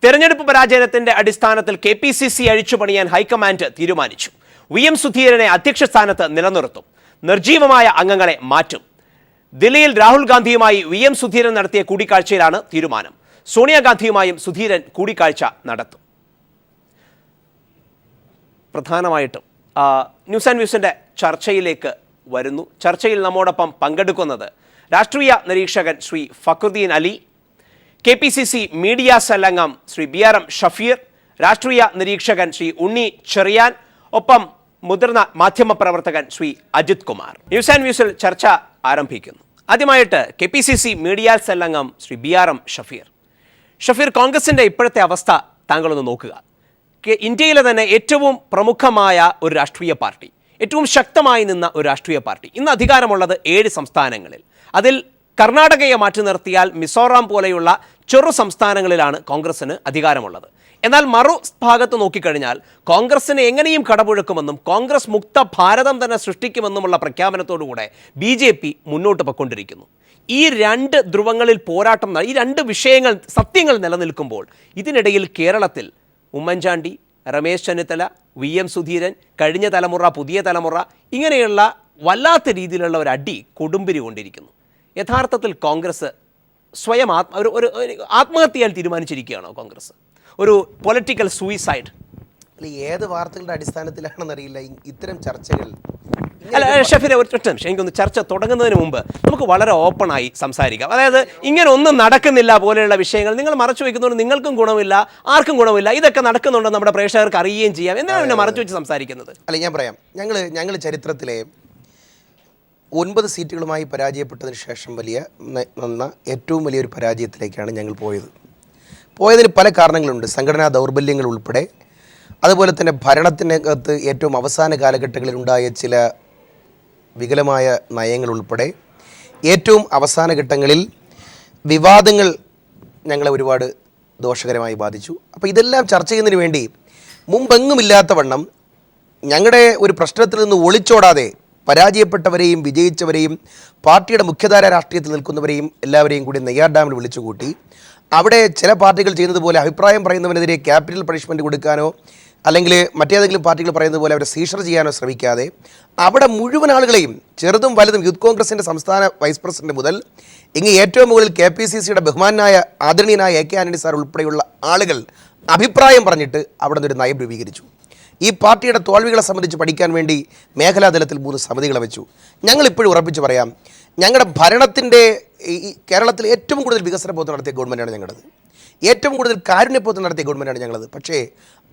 തെരഞ്ഞെടുപ്പ് പരാജയത്തിന്റെ അടിസ്ഥാനത്തിൽ KPCC അഴിച്ചുപണിയാൻ ഹൈക്കമാൻഡ് തീരുമാനിച്ചു. VM സുധീരനെ അധ്യക്ഷ സ്ഥാനത്ത് നിലനിർത്തും. നിർജീവമായ അംഗങ്ങളെ മാറ്റും. ദില്ലിയിൽ രാഹുൽ ഗാന്ധിയുമായി VM സുധീരൻ നടത്തിയ കൂടിക്കാഴ്ചയിലാണ് തീരുമാനം. സോണിയാഗാന്ധിയുമായും സുധീരൻ കൂടിക്കാഴ്ച നടത്തും. പ്രധാനമായിട്ടും ന്യൂസ് ആൻഡ് വ്യൂസിന്റെ ചർച്ചയിലേക്ക് വരുന്നു. ചർച്ചയിൽ നമ്മോടൊപ്പം പങ്കെടുക്കുന്നത് രാഷ്ട്രീയ നിരീക്ഷകൻ Shri Fakhruddin Ali, KPCC media cell അംഗം ശ്രീ BRM ഷഫീർ, രാഷ്ട്രീയ നിരീക്ഷകൻ ശ്രീ ഉണ്ണി ചെറിയാൻ, ഒപ്പം മുതിർന്ന മാധ്യമപ്രവർത്തകൻ ശ്രീ അജിത് കുമാർ. ന്യൂസ് ആൻഡ് വ്യൂസിൽ ചർച്ച ആരംഭിക്കുന്നു. ആദ്യമായിട്ട് KPCC മീഡിയ സെൽ അംഗം ശ്രീ BRM ഷഫീർ. ഷഫീർ, കോൺഗ്രസിന്റെ ഇപ്പോഴത്തെ അവസ്ഥ താങ്കളൊന്ന് നോക്കുക. ഇന്ത്യയിലെ തന്നെ ഏറ്റവും പ്രമുഖമായ ഒരു രാഷ്ട്രീയ പാർട്ടി, ഏറ്റവും ശക്തമായി നിന്ന ഒരു രാഷ്ട്രീയ പാർട്ടി, ഇന്ന് അധികാരമുള്ളത് 7 സംസ്ഥാനങ്ങളിൽ. അതിൽ കർണാടകയെ മാറ്റി നിർത്തിയാൽ മിസോറാം പോലെയുള്ള ചെറു സംസ്ഥാനങ്ങളിലാണ് കോൺഗ്രസിന് അധികാരമുള്ളത്. എന്നാൽ മറുഭാഗത്ത് നോക്കിക്കഴിഞ്ഞാൽ കോൺഗ്രസിനെ എങ്ങനെയും കടപുഴക്കുമെന്നും കോൺഗ്രസ് മുക്ത ഭാരതം തന്നെ സൃഷ്ടിക്കുമെന്നുമുള്ള പ്രഖ്യാപനത്തോടുകൂടെ BJP മുന്നോട്ട് പോയിക്കൊണ്ടിരിക്കുന്നു. ഈ 2 ധ്രുവങ്ങളിൽ പോരാട്ടം, ഈ 2 വിഷയങ്ങൾ, സത്യങ്ങൾ നിലനിൽക്കുമ്പോൾ ഇതിനിടയിൽ കേരളത്തിൽ ഉമ്മൻചാണ്ടി, രമേശ് ചെന്നിത്തല, VM സുധീരൻ, കഴിഞ്ഞ തലമുറ, പുതിയ തലമുറ, ഇങ്ങനെയുള്ള വല്ലാത്ത രീതിയിലുള്ള ഒരു അടി കൊടുമ്പിരി കൊണ്ടിരിക്കുന്നു. യഥാർത്ഥത്തിൽ കോൺഗ്രസ് സ്വയം ആത്മഹത്യ ചെയ്യാൻ തീരുമാനിച്ചിരിക്കുകയാണോ? കോൺഗ്രസ് ഒരു പൊളിറ്റിക്കൽ സൂയിസൈഡ്? ഏത് വാർത്തകളുടെ അടിസ്ഥാനത്തിലാണെന്നറിയില്ല ഇത്തരം ചർച്ചകൾ. അല്ല ഷഫീറെ, ഒറ്റ നിമിഷം, എനിക്കൊന്ന് ചർച്ച തുടങ്ങുന്നതിന് മുമ്പ് നമുക്ക് വളരെ ഓപ്പണായി സംസാരിക്കാം. അതായത് ഇങ്ങനെ ഒന്നും നടക്കുന്നില്ല പോലെയുള്ള വിഷയങ്ങൾ നിങ്ങൾ മറച്ചു വയ്ക്കുന്നതുകൊണ്ട് നിങ്ങൾക്കും ഗുണമില്ല, ആർക്കും ഗുണമില്ല. ഇതൊക്കെ നടക്കുന്നുണ്ട്, നമ്മുടെ പ്രേക്ഷകർക്ക് അറിയുകയും ചെയ്യാം. എന്തിനാണ് പിന്നെ മറച്ചു വെച്ച് സംസാരിക്കുന്നത്? അല്ല, ഞാൻ പറയാം. ഞങ്ങൾ ചരിത്രത്തിലെ 9 സീറ്റുകളുമായി പരാജയപ്പെട്ടതിന് ശേഷം ഏറ്റവും വലിയൊരു പരാജയത്തിലേക്കാണ് ഞങ്ങൾ പോയതിന് പല കാരണങ്ങളുണ്ട്. സംഘടനാ ദൗർബല്യങ്ങൾ ഉൾപ്പെടെ, അതുപോലെ തന്നെ ഭരണത്തിനകത്ത് ഏറ്റവും അവസാന കാലഘട്ടങ്ങളിൽ ഉണ്ടായ ചില വികലമായ നയങ്ങൾ ഉൾപ്പെടെ, ഏറ്റവും അവസാന ഘട്ടങ്ങളിൽ വിവാദങ്ങൾ ഞങ്ങളെ ഒരുപാട് ദോഷകരമായി ബാധിച്ചു. അപ്പോൾ ഇതെല്ലാം ചർച്ച ചെയ്യുന്നതിന് വേണ്ടി മുമ്പെങ്ങുമില്ലാത്ത വണ്ണം ഞങ്ങളുടെ ഒരു പ്രശ്നത്തിൽ നിന്ന് ഒളിച്ചോടാതെ പരാജയപ്പെട്ടവരെയും വിജയിച്ചവരെയും പാർട്ടിയുടെ മുഖ്യധാര രാഷ്ട്രീയത്തിൽ നിൽക്കുന്നവരെയും എല്ലാവരെയും കൂടി നെയ്യാർ ഡാമിൽ വിളിച്ചുകൂട്ടി അവിടെ ചില പാർട്ടികൾ ചെയ്യുന്നത് പോലെ അഭിപ്രായം പറയുന്നവനെതിരെ ക്യാപിറ്റൽ പണിഷ്മെൻറ്റ് കൊടുക്കാനോ അല്ലെങ്കിൽ മറ്റേതെങ്കിലും പാർട്ടികൾ പറയുന്നത് പോലെ അവരെ സീഷർ ചെയ്യാനോ ശ്രമിക്കാതെ അവിടെ മുഴുവൻ ആളുകളെയും, ചെറുതും വലുതും, യൂത്ത് കോൺഗ്രസിൻ്റെ സംസ്ഥാന വൈസ് പ്രസിഡന്റ് മുതൽ ഇങ്ങ് ഏറ്റവും മുകളിൽ KPCCയുടെ ബഹുമാനായ ആദരണീയനായ AK ആന്റണി സാർ ഉൾപ്പെടെയുള്ള ആളുകൾ അഭിപ്രായം പറഞ്ഞിട്ട് അവിടെ നിന്നൊരു നയം രൂപീകരിച്ചു. ഈ പാർട്ടിയുടെ തോൽവികളെ സംബന്ധിച്ച് പഠിക്കാൻ വേണ്ടി മേഖലാതലത്തിൽ 3 സമിതികളെ വെച്ചു. ഞങ്ങളിപ്പോഴും ഉറപ്പിച്ച് പറയാം, ഞങ്ങളുടെ ഭരണത്തിൻ്റെ ഈ കേരളത്തിൽ ഏറ്റവും കൂടുതൽ വികസന പ്രവർത്തനം നടത്തിയ ഗവൺമെൻറ്റാണ് ഞങ്ങളത്. ഏറ്റവും കൂടുതൽ കാരുണ്യ പ്രവർത്തനം നടത്തിയ ഗവൺമെൻറ്റാണ് ഞങ്ങളത്. പക്ഷേ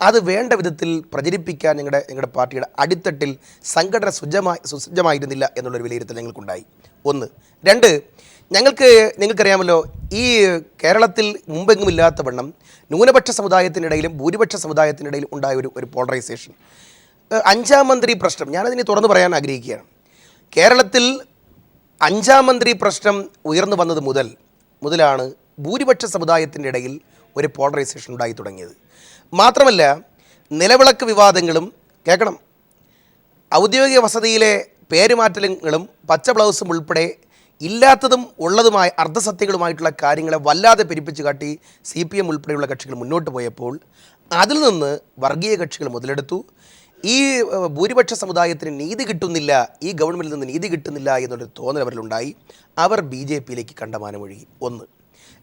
അത് വേണ്ട വിധത്തിൽ പ്രചരിപ്പിക്കാൻ ഞങ്ങളുടെ പാർട്ടിയുടെ അടിത്തട്ടിൽ സംഘടന സുസജ്ജമായിരുന്നില്ല എന്നുള്ളൊരു വിലയിരുത്തൽ ഞങ്ങൾക്കുണ്ടായി. 1. 2, നിങ്ങൾക്കറിയാമല്ലോ, ഈ കേരളത്തിൽ മുമ്പെങ്ങുമില്ലാത്ത വണ്ണം ന്യൂനപക്ഷ സമുദായത്തിനിടയിലും ഭൂരിപക്ഷ സമുദായത്തിനിടയിലും ഉണ്ടായ ഒരു പോളറൈസേഷൻ. 5ാം മന്ത്രി പ്രശ്നം ഞാനതിനെ തുറന്നു പറയാൻ ആഗ്രഹിക്കുകയാണ്. കേരളത്തിൽ 5ാം മന്ത്രി പ്രശ്നം ഉയർന്നു വന്നത് മുതലാണ് ഭൂരിപക്ഷ സമുദായത്തിൻ്റെ ഇടയിൽ ഒരു പോളറൈസേഷൻ ഉണ്ടായി തുടങ്ങിയത്. മാത്രമല്ല, നിലവിളക്ക് വിവാദങ്ങളും കേൾക്കണം, ഔദ്യോഗിക വസതിയിലെ പേരുമാറ്റങ്ങളും പച്ച ബ്ലൗസും ഉൾപ്പെടെ ഇല്ലാത്തതും ഉള്ളതുമായ അർദ്ധസത്യങ്ങളുമായിട്ടുള്ള കാര്യങ്ങളെ വല്ലാതെ പെരുപ്പിച്ച് കാട്ടി CPM ഉൾപ്പെടെയുള്ള കക്ഷികൾ മുന്നോട്ട് പോയപ്പോൾ അതിൽ നിന്ന് വർഗീയ കക്ഷികൾ മുതലെടുത്തു. ഈ ഭൂരിപക്ഷ സമുദായത്തിന് നീതി കിട്ടുന്നില്ല, ഈ ഗവൺമെൻറ്റിൽ നിന്ന് നീതി കിട്ടുന്നില്ല എന്നുള്ളൊരു തോന്നൽ അവരിലുണ്ടായി. അവർ BJPയിലേക്ക് കണ്ടമാനമൊഴുകി. 1.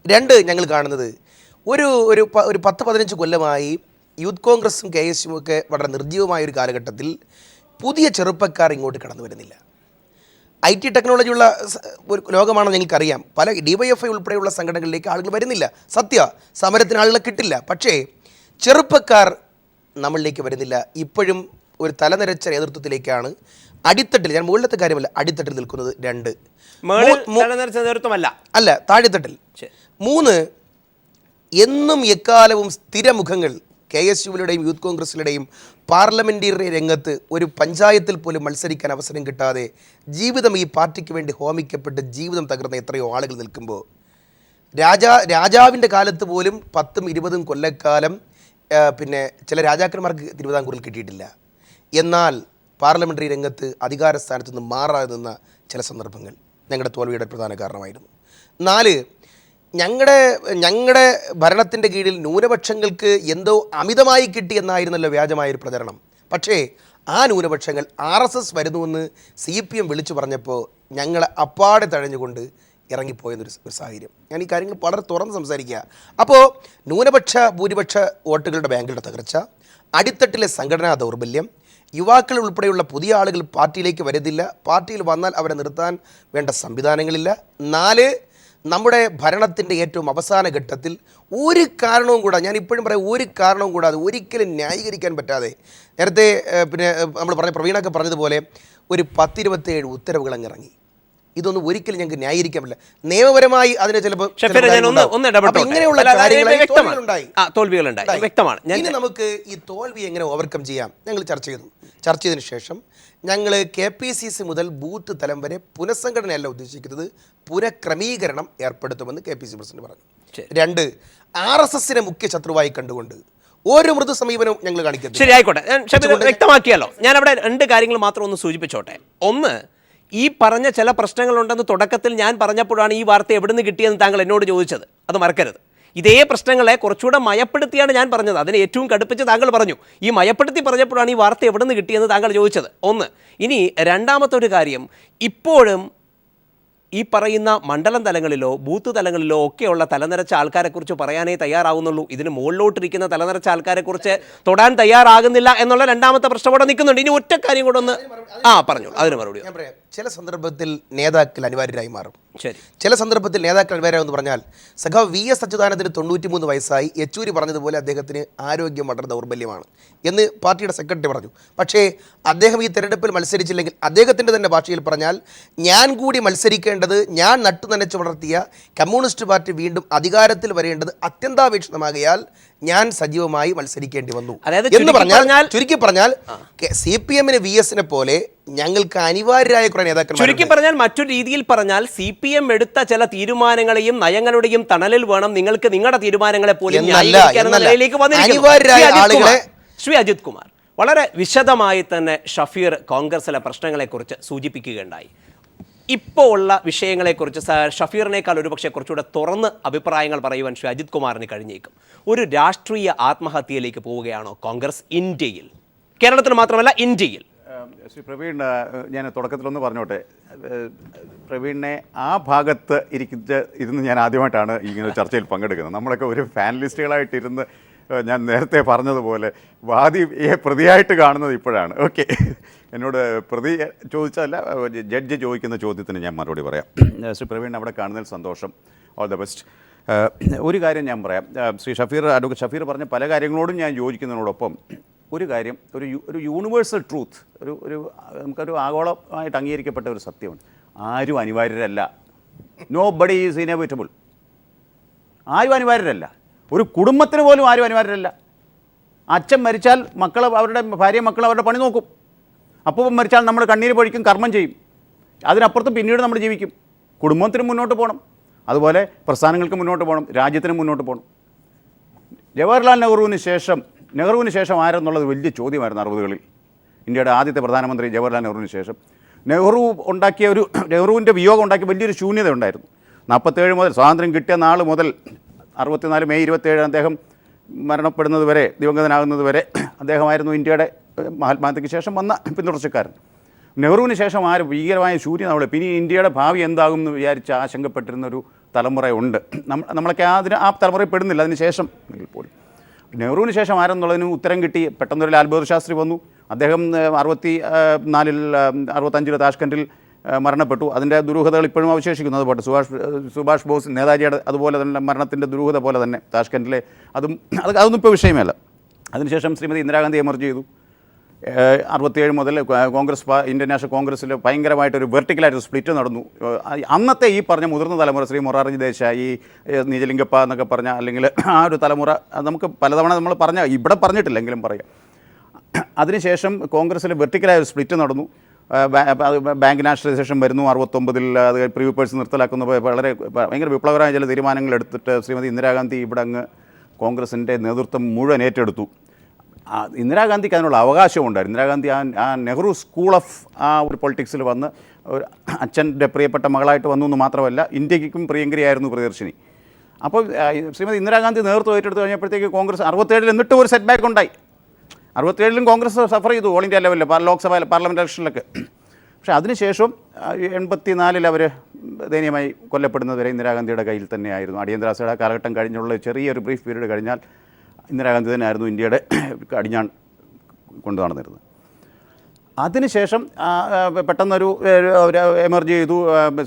2, ഞങ്ങൾ കാണുന്നത് ഒരു 10-15 കൊല്ലമായി യൂത്ത് കോൺഗ്രസും KSUം ഒക്കെ വളരെ നിർജ്ജീവമായൊരു കാലഘട്ടത്തിൽ പുതിയ ചെറുപ്പക്കാർ ഇങ്ങോട്ട് കടന്നു വരുന്നില്ല. IT ടെക്നോളജിയുള്ള ഒരു ലോകമാണെന്ന് ഞങ്ങൾക്കറിയാം. പല DYFI ഉൾപ്പെടെയുള്ള സംഘടനകളിലേക്ക് ആളുകൾ വരുന്നില്ല. സമരത്തിന് ആളുകളെ കിട്ടില്ല. പക്ഷേ ചെറുപ്പക്കാർ നമ്മളിലേക്ക് വരുന്നില്ല. ഇപ്പോഴും ഒരു തലനിരച്ച നേതൃത്വത്തിലേക്കാണ് അടിത്തട്ടിൽ, ഞാൻ മുകളിലത്തെ കാര്യമല്ല, അടിത്തട്ടിൽ നിൽക്കുന്നത്. 2, അല്ല, താഴെത്തട്ടിൽ. 3, എന്നും എക്കാലവും സ്ഥിരമുഖങ്ങൾ KSUവിലുടെയും യൂത്ത് കോൺഗ്രസിലുടെയും പാർലമെൻ്ററി രംഗത്ത് ഒരു പഞ്ചായത്തിൽ പോലും മത്സരിക്കാൻ അവസരം കിട്ടാതെ ജീവിതം ഈ പാർട്ടിക്ക് വേണ്ടി ഹോമിക്കപ്പെട്ട് ജീവിതം തകർന്ന എത്രയോ ആളുകൾ നിൽക്കുമ്പോൾ, രാജാവിൻ്റെ കാലത്ത് പോലും 10-20 കൊല്ലക്കാലം പിന്നെ ചില രാജാക്കന്മാർക്ക് തിരുവിതാംകൂറിൽ കിട്ടിയിട്ടില്ല. എന്നാൽ പാർലമെൻ്ററി രംഗത്ത് അധികാര സ്ഥാനത്ത് നിന്ന് മാറാതെ നിന്ന ചില സന്ദർഭങ്ങൾ ഞങ്ങളുടെ തോൽവിയുടെ പ്രധാന കാരണമായിരുന്നു. 4, ഞങ്ങളുടെ ഭരണത്തിൻ്റെ കീഴിൽ ന്യൂനപക്ഷങ്ങൾക്ക് എന്തോ അമിതമായി കിട്ടിയെന്നായിരുന്നല്ലോ വ്യാജമായൊരു പ്രചരണം. പക്ഷേ ആ ന്യൂനപക്ഷങ്ങൾ RSS വരുന്നുവെന്ന് CPM വിളിച്ചു പറഞ്ഞപ്പോൾ ഞങ്ങളെ അപ്പാടെ തഴഞ്ഞുകൊണ്ട് ഇറങ്ങിപ്പോയെന്നൊരു സാഹചര്യം. ഞാൻ ഈ കാര്യങ്ങൾ വളരെ തുറന്ന് സംസാരിക്കുക. അപ്പോൾ ന്യൂനപക്ഷ ഭൂരിപക്ഷ വോട്ടുകളുടെ ബാങ്കുകളുടെ തകർച്ച, അടിത്തട്ടിലെ സംഘടനാ ദൗർബല്യം, യുവാക്കൾ ഉൾപ്പെടെയുള്ള പുതിയ ആളുകൾ പാർട്ടിയിലേക്ക് വരുന്നില്ല, പാർട്ടിയിൽ വന്നാൽ അവരെ നിർത്താൻ വേണ്ട സംവിധാനങ്ങളില്ല. 4, നമ്മുടെ ഭരണത്തിൻ്റെ ഏറ്റവും അവസാന ഘട്ടത്തിൽ ഒരു കാരണവും കൂടാതെ, ഞാൻ ഇപ്പോഴും പറയാം, ഒരു കാരണവും കൂടാതെ ഒരിക്കലും ന്യായീകരിക്കാൻ പറ്റാതെ, നേരത്തെ പിന്നെ നമ്മൾ പറഞ്ഞ പ്രവീണൊക്കെ പറഞ്ഞതുപോലെ ഒരു 10-27 ഉത്തരവുകൾ അങ്ങിറങ്ങി. ഇതൊന്നും ഒരിക്കലും ഞങ്ങൾക്ക് ന്യായീകരിക്കാൻ പറ്റില്ല. നിയമപരമായി അതിന് ചിലപ്പോൾ ഇങ്ങനെയുള്ള തോൽവികളുണ്ടായി, വ്യക്തമാണ്. ഇനി നമുക്ക് ഈ തോൽവി എങ്ങനെ ഓവർകം ചെയ്യാം ഞങ്ങൾ ചർച്ച ചെയ്തതിനു ശേഷം ഞങ്ങൾ KPCC മുതൽ ബൂത്ത് തലം വരെ പുനഃസംഘടനയല്ല ഉദ്ദേശിക്കുന്നത്, പുനഃക്രമീകരണം ഏർപ്പെടുത്തുമെന്ന് KPCC പ്രസിഡന്റ് പറഞ്ഞു. 2, RSSനെ മുഖ്യ ശത്രുവായി കണ്ടുകൊണ്ട് ഒരു മൃദു സമീപനവും ഞങ്ങൾ കാണിക്കുന്നത്. ശരി, ആയിക്കോട്ടെ, വ്യക്തമാക്കിയല്ലോ. ഞാൻ അവിടെ 2 കാര്യങ്ങൾ മാത്രം ഒന്ന് സൂചിപ്പിച്ചോട്ടെ. ഒന്ന്, ഈ പറഞ്ഞ ചില പ്രശ്നങ്ങളുണ്ടെന്ന് തുടക്കത്തിൽ ഞാൻ പറഞ്ഞപ്പോഴാണ് ഈ വാർത്ത എവിടെ നിന്ന് കിട്ടിയെന്ന് താങ്കൾ എന്നോട് ചോദിച്ചത്. അത് മറക്കരുത്. ഇതേ പ്രശ്നങ്ങളെ കുറച്ചുകൂടെ മയപ്പെടുത്തിയാണ് ഞാൻ പറഞ്ഞത്. അതിനെ ഏറ്റവും കടുപ്പിച്ച് താങ്കൾ പറഞ്ഞു. ഈ മയപ്പെടുത്തി പറഞ്ഞപ്പോഴാണ് ഈ വാർത്ത എവിടെ നിന്ന് കിട്ടിയെന്ന് താങ്കൾ ചോദിച്ചത്. ഒന്ന്. ഇനി രണ്ടാമത്തെ ഒരു കാര്യം, ഇപ്പോഴും ഈ പറയുന്ന മണ്ഡലം തലങ്ങളിലോ ബൂത്ത് തലങ്ങളിലോ ഒക്കെയുള്ള തലനിരച്ച ആൾക്കാരെക്കുറിച്ച് പറയാനേ തയ്യാറാവുന്നുള്ളൂ. ഇതിന് മുകളിലോട്ടിരിക്കുന്ന തലനിരച്ച ആൾക്കാരെക്കുറിച്ച് തൊടാൻ തയ്യാറാകുന്നില്ല എന്നുള്ള രണ്ടാമത്തെ പ്രശ്നം കൂടെ നിൽക്കുന്നുണ്ട്. ഇനി ഒറ്റ കാര്യം കൂടെ ഒന്ന് പറഞ്ഞു, അതിന് മറുപടി. ഞാൻ പറയാം, ചില സന്ദർഭത്തിൽ നേതാക്കൾ അനിവാര്യരായി മാറും. ശരി, ചില സന്ദർഭത്തിൽ നേതാക്കൾ അനിവാര്യമെന്ന് പറഞ്ഞാൽ സഖാവ് VS അച്യുതാനന്ദന് 93 വയസ്സായി. യെച്ചൂരി പറഞ്ഞതുപോലെ അദ്ദേഹത്തിന് ആരോഗ്യം വളരെ ദൗർബല്യമാണ് എന്ന് പാർട്ടിയുടെ സെക്രട്ടറി പറഞ്ഞു. പക്ഷേ അദ്ദേഹം ഈ തെരഞ്ഞെടുപ്പിൽ മത്സരിച്ചില്ലെങ്കിൽ, അദ്ദേഹത്തിൻ്റെ തന്നെ ഭാഷയിൽ പറഞ്ഞാൽ, ഞാൻ കൂടി മത്സരിക്കേണ്ടത്, ഞാൻ നട്ടുനനച്ച് വളർത്തിയ കമ്മ്യൂണിസ്റ്റ് പാർട്ടി വീണ്ടും അധികാരത്തിൽ വരേണ്ടത് അത്യന്താപേക്ഷിതമാകയാൽ ഞാൻ സജീവമായി മത്സരിക്കേണ്ടി വന്നു എന്ന് പറഞ്ഞാൽ, ചുരുക്കി പറഞ്ഞാൽ CPMന് VSനെ പോലെ ഞങ്ങൾക്ക് അനിവാര്യരായ കുറെ നേതാക്കൾ. ചുരുക്കി പറഞ്ഞാൽ, മറ്റൊരു രീതിയിൽ പറഞ്ഞാൽ, CPM എടുത്ത ചില തീരുമാനങ്ങളെയും നയങ്ങളുടെയും തണലിൽ വേണം നിങ്ങൾക്ക് നിങ്ങളുടെ തീരുമാനങ്ങളെ പോലും ശ്രീ അജിത് കുമാർ വളരെ വിശദമായി തന്നെ ഷഫീർ കോൺഗ്രസിലെ പ്രശ്നങ്ങളെക്കുറിച്ച് സൂചിപ്പിക്കുകയുണ്ടായി. ഇപ്പോൾ ഉള്ള വിഷയങ്ങളെക്കുറിച്ച് ഷഫീറിനേക്കാൾ ഒരുപക്ഷെ കുറച്ചുകൂടെ തുറന്ന് അഭിപ്രായങ്ങൾ പറയുവാൻ ശ്രീ അജിത് കുമാറിന് കഴിഞ്ഞേക്കും. ഒരു രാഷ്ട്രീയ ആത്മഹത്യയിലേക്ക് പോവുകയാണോ കോൺഗ്രസ് ഇന്ത്യയിൽ? കേരളത്തിൽ മാത്രമല്ല, ഇന്ത്യയിൽ. ശ്രീ പ്രവീൺ, ഞാൻ തുടക്കത്തിലൊന്ന് പറഞ്ഞോട്ടെ. പ്രവീണിനെ ആ ഭാഗത്ത് ഇരുന്ന് ഞാൻ ആദ്യമായിട്ടാണ് ഇങ്ങനെ ചർച്ചയിൽ പങ്കെടുക്കുന്നത്. നമ്മളൊക്കെ ഒരു ഫാനലിസ്റ്റുകളായിട്ടിരുന്ന് ഞാൻ നേരത്തെ പറഞ്ഞതുപോലെ വാദിയെ പ്രതിയായിട്ട് കാണുന്നത് ഇപ്പോഴാണ്. ഓക്കെ, എന്നോട് പ്രതി ചോദിച്ചതല്ല, ജഡ്ജ് ചോദിക്കുന്ന ചോദ്യത്തിന് ഞാൻ മറുപടി പറയാം. ശ്രീ പ്രവീൺ അവിടെ കാണുന്നതിൽ സന്തോഷം. All the best. ഒരു കാര്യം ഞാൻ പറയാം. ശ്രീ അഡ്വക്കേറ്റ് ഷഫീർ പറഞ്ഞ പല കാര്യങ്ങളോടും ഞാൻ യോജിക്കുന്നതിനോടൊപ്പം ഒരു കാര്യം, ഒരു യൂണിവേഴ്സൽ ട്രൂത്ത്, നമുക്കൊരു ആഗോളമായിട്ട് അംഗീകരിക്കപ്പെട്ട ഒരു സത്യമുണ്ട്. ആരും അനിവാര്യരല്ല. Nobody is inevitable. ആരും അനിവാര്യരല്ല. ഒരു കുടുംബത്തിന് പോലും ആരും അനിവാര്യരല്ല. അച്ഛൻ മരിച്ചാൽ അവരുടെ ഭാര്യയും മക്കളും അവരുടെ പണി നോക്കും. അപ്പം മരിച്ചാൽ നമ്മൾ കണ്ണീര് പൊഴിക്കും, കർമ്മം ചെയ്യും. അതിനപ്പുറത്ത് പിന്നീട് നമ്മൾ ജീവിക്കും. കുടുംബത്തിന് മുന്നോട്ട് പോകണം, അതുപോലെ പ്രസ്ഥാനങ്ങൾക്ക് മുന്നോട്ട് പോകണം, രാജ്യത്തിന് മുന്നോട്ട് പോകണം. ജവഹർലാൽ നെഹ്റുവിന് ശേഷം ആരെന്നുള്ളത് വലിയ ചോദ്യമായിരുന്നു 60കളിൽ. ഇന്ത്യയുടെ ആദ്യത്തെ പ്രധാനമന്ത്രി ജവഹർലാൽ നെഹ്റുവിന് ശേഷം നെഹ്റുവിൻ്റെ വിയോഗം ഉണ്ടാക്കിയ വലിയൊരു ശൂന്യത ഉണ്ടായിരുന്നു. 47 മുതൽ, സ്വാതന്ത്ര്യം കിട്ടിയ നാൾ മുതൽ 64 മെയ് 27 അദ്ദേഹം മരണപ്പെടുന്നത് വരെ, ദിവംഗതനാകുന്നത് വരെ അദ്ദേഹമായിരുന്നു ഇന്ത്യയുടെ മഹാത്മാഗാന്ധിക്ക് ശേഷം വന്ന പിന്തുടർച്ചക്കാരൻ. നെഹ്റുവിന് ശേഷം ഭീകരമായ ശൂന്യത നമ്മൾ, പിന്നെ ഇന്ത്യയുടെ ഭാവി എന്താകും എന്ന് വിചാരിച്ച് ആശങ്കപ്പെട്ടിരുന്നൊരു തലമുറയുണ്ട്. നമ്മളൊക്കെ ആ തലമുറയിൽ പെടുന്നില്ല. അതിന് ശേഷം പോലും നെഹ്റുവിന് ശേഷം ആരെന്നുള്ളതിന് ഉത്തരം കിട്ടി. പെട്ടെന്നൊരു ലാൽ ബഹദൂർ ശാസ്ത്രി വന്നു. അദ്ദേഹം 65 താഷ്കൻഡിൽ മരണപ്പെട്ടു. അതിൻ്റെ ദുരൂഹതകൾ ഇപ്പോഴും അവശേഷിക്കുന്നു. അതുപോലെ സുഭാഷ് ബോസ്, നേതാജിയുടെ അതുപോലെ തന്നെ മരണത്തിൻ്റെ ദുരൂഹത പോലെ തന്നെ താഷ്കൻഡിലെ അതൊന്നും ഇപ്പോൾ വിഷയമല്ല. അതിനുശേഷം ശ്രീമതി ഇന്ദിരാഗാന്ധി എമർജ് ചെയ്തു. 67 മുതൽ ഇന്ത്യൻ നാഷണൽ കോൺഗ്രസ്സിൽ ഭയങ്കരമായിട്ടൊരു വെർട്ടിക്കലായിട്ടൊരു സ്പ്ലിറ്റ് നടന്നു. അന്നത്തെ ഈ പറഞ്ഞ മുതിർന്ന തലമുറ, ശ്രീ മൊറാർജി ദേശായി, നിജലിംഗപ്പ എന്നൊക്കെ പറഞ്ഞ, അല്ലെങ്കിൽ ആ ഒരു തലമുറ, നമുക്ക് പലതവണ നമ്മൾ ഇവിടെ പറഞ്ഞിട്ടില്ലെങ്കിലും പറയാം. അതിനുശേഷം കോൺഗ്രസ്സിൽ വെർട്ടിക്കലായ ഒരു സ്പ്ലിറ്റ് നടന്നു. ബാങ്ക് നാഷണലൈസേഷൻ വരുന്നു 69-ൽ. അത് പ്രീവിപ്പേഴ്സ് നിർത്തലാക്കുന്ന ഭയങ്കര വിപ്ലവകരമായ ചില തീരുമാനങ്ങൾ എടുത്തിട്ട് ശ്രീമതി ഇന്ദിരാഗാന്ധി ഇവിടെ അങ്ങ് കോൺഗ്രസിൻ്റെ നേതൃത്വം മുഴുവൻ ഏറ്റെടുത്തു. ഇന്ദിരാഗാന്ധിക്ക് അതിനുള്ള അവകാശമുണ്ടായിരുന്നു. ഇന്ദിരാഗാന്ധി ആ നെഹ്റു സ്കൂൾ ഓഫ് ആ ഒരു പൊളിറ്റിക്സിൽ വന്ന് അച്ഛൻ്റെ പ്രിയപ്പെട്ട മകളായിട്ട് വന്നു എന്ന് മാത്രമല്ല, ഇന്ത്യക്കും പ്രിയങ്കരിയായിരുന്നു പ്രിയദർശിനി. അപ്പോൾ ശ്രീമതി ഇന്ദിരാഗാന്ധി നേതൃത്വം ഏറ്റെടുത്ത് കഴിഞ്ഞപ്പോഴത്തേക്ക് കോൺഗ്രസ് 67 എന്നിട്ടും ഒരു സെറ്റ് ബാക്ക് ഉണ്ടായി. 67 കോൺഗ്രസ് സഫർ ചെയ്തു ഓൾ ഇന്ത്യ ലെവലിൽ ലോക്സഭ പാർലമെൻറ്റ് ഇലക്ഷനിലൊക്കെ. പക്ഷേ അതിനുശേഷം 84 അവർ ദയനീയമായി കൊല്ലപ്പെടുന്നതുവരെ ഇന്ദിരാഗാന്ധിയുടെ കയ്യിൽ തന്നെയായിരുന്നു. അടിയന്തരാവസ്ഥയുടെ കാലഘട്ടം കഴിഞ്ഞുള്ള ചെറിയൊരു ബ്രീഫ് പീരീഡ് കഴിഞ്ഞാൽ ഇന്ദിരാഗാന്ധി തന്നെയായിരുന്നു ഇന്ത്യയുടെ കടിഞ്ഞാൺ കൊണ്ടു നടന്നിരുന്നത്. അതിനുശേഷം പെട്ടെന്നൊരു എമർജ് ചെയ്തു,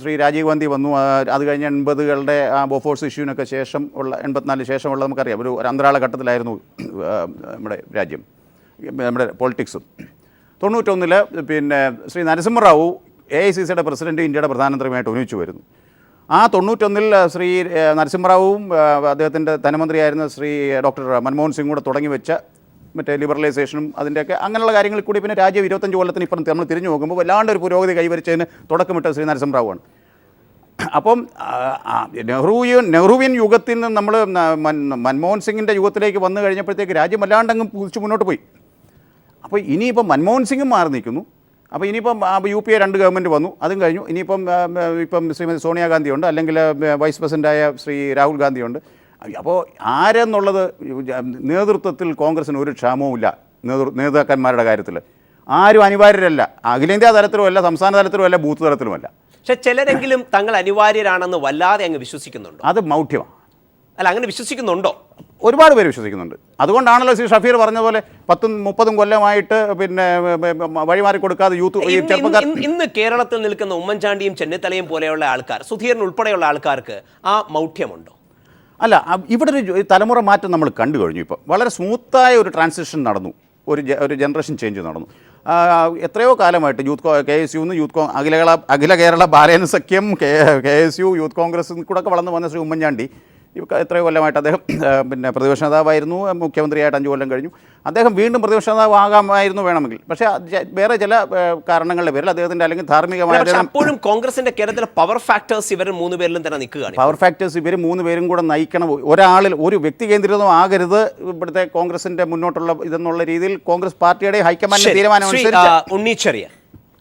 ശ്രീ രാജീവ് ഗാന്ധി വന്നു. അത് കഴിഞ്ഞ് 80കളുടെ ബോഫോഴ്സ് ഇഷ്യൂവിനൊക്കെ ശേഷം ഉള്ള 84 ശേഷമുള്ള നമുക്കറിയാം ഒരു അന്തരാള ഘട്ടത്തിലായിരുന്നു നമ്മുടെ രാജ്യം, നമ്മുടെ പൊളിറ്റിക്സും. 91 പിന്നെ ശ്രീ നരസിംഹറാവു AICCയുടെ പ്രസിഡന്റ് ഇന്ത്യയുടെ പ്രധാനമന്ത്രിയുമായിട്ട് ഒന്നിച്ചു വരുന്നു. ആ 91 ശ്രീ നരസിംഹറാവുവും അദ്ദേഹത്തിൻ്റെ ധനമന്ത്രിയായിരുന്ന ശ്രീ ഡോക്ടർ മൻമോഹൻ സിംഗ് കൂടെ തുടങ്ങി വെച്ച മറ്റേ ലിബറലൈസേഷനും അതിൻ്റെയൊക്കെ അങ്ങനെയുള്ള കാര്യങ്ങളിൽ കൂടി പിന്നെ രാജ്യം 25 കൊല്ലത്തിന് ഇപ്പം നമ്മൾ തിരിഞ്ഞു നോക്കുമ്പോൾ വല്ലാണ്ട് ഒരു പുരോഗതി കൈവരിച്ചതിന് തുടക്കമിട്ട ശ്രീ നരസിംഹറാവുവാണ്. അപ്പം നെഹ്റുവിയൻ യുഗത്തിൽ നിന്ന് നമ്മൾ മൻമോഹൻ സിംഗിൻ്റെ യുഗത്തിലേക്ക് വന്നു കഴിഞ്ഞപ്പോഴത്തേക്ക് രാജ്യം വല്ലാണ്ടങ്ങ് കുതിച്ച് മുന്നോട്ട് പോയി. അപ്പോൾ ഇനിയിപ്പം മൻമോഹൻ സിംഗും മാറി നിൽക്കുന്നു. അപ്പോൾ ഇനിയിപ്പം UPA 2 ഗവൺമെൻറ് വന്നു, അതും കഴിഞ്ഞു. ഇപ്പം ശ്രീമതി സോണിയാഗാന്ധിയുണ്ട്, അല്ലെങ്കിൽ വൈസ് പ്രസിഡൻ്റായ ശ്രീ രാഹുൽ ഗാന്ധിയുണ്ട്. അപ്പോൾ ആരെന്നുള്ളത് നേതൃത്വത്തിൽ കോൺഗ്രസിന് ഒരു ക്ഷാമവുമില്ല. നേതാക്കന്മാരുടെ കാര്യത്തിൽ ആരും അനിവാര്യരല്ല, അഖിലേന്ത്യാ തലത്തിലുമല്ല, സംസ്ഥാന തലത്തിലുമല്ല, ബൂത്ത് തലത്തിലുമല്ല. പക്ഷെ ചിലരെങ്കിലും തങ്ങൾ അനിവാര്യരാണെന്ന് വല്ലാതെ അങ്ങ് വിശ്വസിക്കുന്നുണ്ട്. അത് മൗഢ്യമാണ്. അല്ല, അങ്ങനെ വിശ്വസിക്കുന്നുണ്ടോ? ഒരുപാട് പേര് വിശ്വസിക്കുന്നുണ്ട്. അതുകൊണ്ടാണല്ലോ ശ്രീ ഷഫീർ പറഞ്ഞ പോലെ 10-30 കൊല്ലമായിട്ട് പിന്നെ വഴിമാറി കൊടുക്കാതെ യൂത്ത് ചെറുപ്പക്കാർ. ഇന്ന് കേരളത്തിൽ നിൽക്കുന്ന ഉമ്മൻചാണ്ടിയും ചെന്നിത്തലയും പോലെയുള്ള ആൾക്കാർ, സുധീരൻ ഉൾപ്പെടെയുള്ള ആൾക്കാർക്ക് ആ മൗഢ്യമുണ്ടോ? അല്ല, ഇവിടെ ഒരു തലമുറ മാറ്റം നമ്മൾ കണ്ടു കഴിഞ്ഞു. ഇപ്പോൾ വളരെ സ്മൂത്തായ ഒരു ട്രാൻസിഷൻ നടന്നു, ഒരു ജനറേഷൻ ചേഞ്ച് നടന്നു. എത്രയോ കാലമായിട്ട് KSU അഖില കേരള ബാലേന സഖ്യം, KSU, യൂത്ത് കോൺഗ്രസ് കൂടെ ഒക്കെ വളർന്നു വന്ന ശ്രീ ഉമ്മൻചാണ്ടി എത്രയോ കൊല്ലമായിട്ട് അദ്ദേഹം പിന്നെ പ്രതിപക്ഷ നേതാവായിരുന്നു, മുഖ്യമന്ത്രിയായിട്ട് 5 കൊല്ലം കഴിഞ്ഞു. അദ്ദേഹം വീണ്ടും പ്രതിപക്ഷ നേതാവാകാമായിരുന്നു വേണമെങ്കിൽ. പക്ഷേ വേറെ ചില കാരണങ്ങളുടെ പേരിൽ അദ്ദേഹത്തിൻ്റെ അല്ലെങ്കിൽ ധാർമ്മികമായ അപ്പോഴും കോൺഗ്രസിന്റെ കേരളത്തിലെ പവർ ഫാക്ടേഴ്സ് ഇവർ 3 പേരിലും തന്നെ നിൽക്കുകയാണ്. പവർ ഫാക്ടേഴ്സ് ഇവർ 3 പേരും കൂടെ നയിക്കണം. ഒരു വ്യക്തി കേന്ദ്രീകൃതം ആകരുത് ഇവിടുത്തെ കോൺഗ്രസിന്റെ മുന്നോട്ടുള്ള ഇതെന്നുള്ള രീതിയിൽ കോൺഗ്രസ് പാർട്ടിയുടെ ഹൈക്കമാൻഡ് തീരുമാനം അനുസരിച്ച് ഉണ്ണിച്ചെറിയാൻ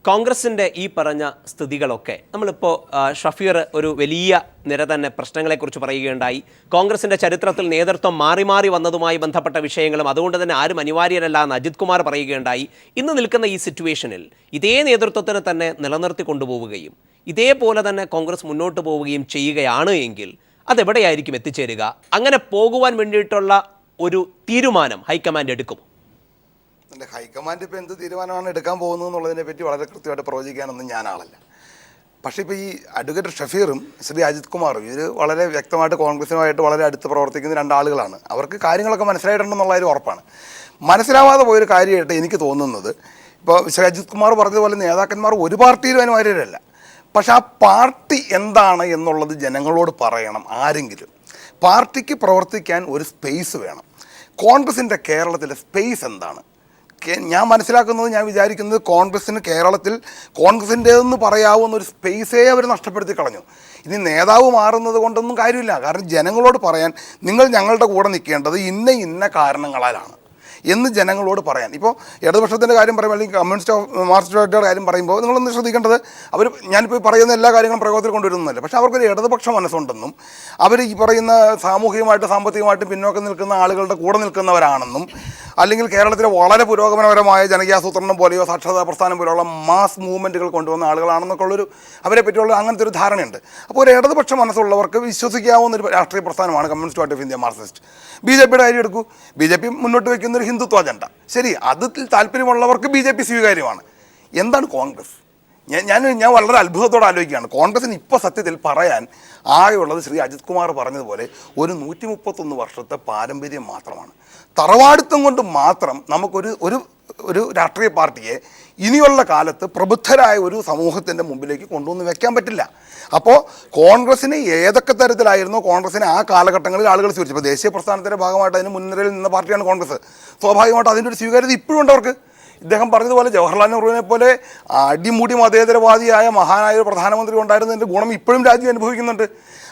കോൺഗ്രസിൻ്റെ ഈ പറഞ്ഞ സ്ഥിതികളൊക്കെ നമ്മളിപ്പോൾ ഷഫീർ ഒരു വലിയ നിര തന്നെ പ്രശ്നങ്ങളെക്കുറിച്ച് പറയുകയുണ്ടായി. കോൺഗ്രസിൻ്റെ ചരിത്രത്തിൽ നേതൃത്വം മാറി മാറി വന്നതുമായി ബന്ധപ്പെട്ട വിഷയങ്ങളും അതുകൊണ്ട് തന്നെ ആരും അനിവാര്യരല്ല എന്ന് അജിത് കുമാർ പറയുകയുണ്ടായി. ഇന്ന് നിൽക്കുന്ന ഈ സിറ്റുവേഷനിൽ ഇതേ നേതൃത്വത്തിന് തന്നെ നിലനിർത്തി കൊണ്ടുപോവുകയും ഇതേപോലെ തന്നെ കോൺഗ്രസ് മുന്നോട്ട് പോവുകയും ചെയ്യുകയാണ് എങ്കിൽ അതെവിടെയായിരിക്കും എത്തിച്ചേരുക? അങ്ങനെ പോകുവാൻ വേണ്ടിയിട്ടുള്ള ഒരു തീരുമാനം ഹൈക്കമാൻഡ് എടുക്കും? ഹൈക്കമാൻഡ് ഇപ്പോൾ എന്ത് തീരുമാനമാണ് എടുക്കാൻ പോകുന്നത് എന്നുള്ളതിനെ പറ്റി വളരെ കൃത്യമായിട്ട് പ്രവചിക്കാനൊന്നും ഞാനാളല്ല. പക്ഷേ ഇപ്പോൾ ഈ അഡ്വക്കേറ്റ് ഷഫീറും ശ്രീ അജിത് കുമാറും ഇത് വളരെ വ്യക്തമായിട്ട് കോൺഗ്രസുമായിട്ട് വളരെ അടുത്ത് പ്രവർത്തിക്കുന്ന 2 ആളുകളാണ്. അവർക്ക് കാര്യങ്ങളൊക്കെ മനസ്സിലായിട്ടുണ്ടെന്നുള്ളൊരു ഉറപ്പാണ്. മനസ്സിലാവാതെ പോയൊരു കാര്യമായിട്ട് എനിക്ക് തോന്നുന്നത്, ഇപ്പോൾ ശ്രീ അജിത് കുമാർ പറഞ്ഞതുപോലെ നേതാക്കന്മാർ ഒരു പാർട്ടിയിലും അനിവാര്യരല്ല. പക്ഷെ ആ പാർട്ടി എന്താണ് എന്നുള്ളത് ജനങ്ങളോട് പറയണം ആരെങ്കിലും. പാർട്ടിക്ക് പ്രവർത്തിക്കാൻ ഒരു സ്പേസ് വേണം. കോൺഗ്രസിൻ്റെ കേരളത്തിലെ സ്പേസ് എന്താണ്? ഞാൻ മനസ്സിലാക്കുന്നത്, ഞാൻ വിചാരിക്കുന്നത് കോൺഗ്രസ്സിന് കേരളത്തിൽ കോൺഗ്രസിൻ്റെതെന്ന് പറയാവുന്ന ഒരു സ്പേസേ അവർ നഷ്ടപ്പെടുത്തി കളഞ്ഞു. ഇനി നേതാവ് മാറുന്നത് കൊണ്ടൊന്നും കാര്യമില്ല. കാരണം ജനങ്ങളോട് പറയാൻ നിങ്ങൾ ഞങ്ങളുടെ കൂടെ നിൽക്കേണ്ടത് ഇന്ന കാരണങ്ങളാലാണ് എന്ന് ജനങ്ങളോട് പറയാൻ. ഇപ്പോൾ ഇടതുപക്ഷത്തിൻ്റെ കാര്യം പറയുമ്പോൾ അല്ലെങ്കിൽ കമ്മ്യൂണിസ്റ്റ് മാർക്സിസ്റ്റ് പാർട്ടിയുടെ കാര്യം പറയുമ്പോൾ നിങ്ങളൊന്ന് ശ്രദ്ധിക്കേണ്ടത്, അവർ ഞാനിപ്പോൾ പറയുന്ന എല്ലാ കാര്യങ്ങളും പ്രയോഗത്തിൽ കൊണ്ടുവരുന്നതല്ല. പക്ഷേ അവർക്കൊരു ഇടതുപക്ഷ മനസ്സുണ്ടെന്നും അവർ ഈ പറയുന്ന സാമൂഹികമായിട്ട് സാമ്പത്തികമായിട്ട് പിന്നോക്കം നിൽക്കുന്ന ആളുകളുടെ കൂടെ നിൽക്കുന്നവരാണെന്നും അല്ലെങ്കിൽ കേരളത്തിലെ വളരെ പുരോഗമനപരമായ ജനകീയാസൂത്രണം പോലെയോ സാക്ഷരതാ പ്രസ്ഥാനം പോലെയുള്ള മാസ് മൂവ്മെൻറ്റുകൾ കൊണ്ടുവന്ന ആളുകളാണെന്നൊക്കെ ഉള്ളൊരു അവരെ പറ്റിയുള്ള അങ്ങനത്തെ ഒരു ധാരണയുണ്ട്. അപ്പോൾ ഒരു ഇടതുപക്ഷ മനസ്സുള്ളവർക്ക് വിശ്വസിക്കാവുന്ന ഒരു രാഷ്ട്രീയ പ്രസ്ഥാനമാണ് Communist Party of India Marxist. BJPയുടെ കാര്യം എടുക്കൂ. BJP മുന്നോട്ട് വയ്ക്കുന്നൊരു ഹിന്ദുത്വ അജണ്ട, ശരി, അതിൽ താല്പര്യമുള്ളവർക്ക് BJP സ്വീകാര്യമാണ്. എന്താണ് കോൺഗ്രസ്? ഞാൻ വളരെ അത്ഭുതത്തോടെ ആലോചിക്കുകയാണ്. കോൺഗ്രസിന് ഇപ്പോൾ സത്യത്തിൽ പറയാൻ ആകെയുള്ളത് ശ്രീ അജിത് കുമാർ പറഞ്ഞതുപോലെ ഒരു 131 വർഷത്തെ പാരമ്പര്യം മാത്രമാണ്. തറവാടിത്തം കൊണ്ട് മാത്രം നമുക്കൊരു ഒരു രാഷ്ട്രീയ പാർട്ടിയെ ഇനിയുള്ള കാലത്ത് പ്രബുദ്ധരായ ഒരു സമൂഹത്തിൻ്റെ മുമ്പിലേക്ക് കൊണ്ടുവന്ന് വെക്കാൻ പറ്റില്ല. അപ്പോൾ കോൺഗ്രസിന് ഏതൊക്കെ തരത്തിലായിരുന്നോ കോൺഗ്രസിനെ ആ കാലഘട്ടങ്ങളിൽ ആളുകൾ സ്വീകരിച്ചു. ഇപ്പോൾ ദേശീയ പ്രസ്ഥാനത്തിൻ്റെ ഭാഗമായിട്ട് അതിന് മുൻനിരയിൽ നിന്ന പാർട്ടിയാണ് കോൺഗ്രസ്. സ്വാഭാവികമായിട്ട് അതിൻ്റെ ഒരു സ്വീകാര്യത ഇപ്പോഴും ഉണ്ട് അവർക്ക്. ഇദ്ദേഹം പറഞ്ഞതുപോലെ ജവഹർലാൽ നെഹ്റുവിനെ പോലെ അടിമുടി മതേതരവാദിയായ മഹാനായ ഒരു പ്രധാനമന്ത്രി ഉണ്ടായിരുന്നതിൻ്റെ ഗുണം ഇപ്പോഴും രാജ്യം അനുഭവിക്കുന്നുണ്ട്.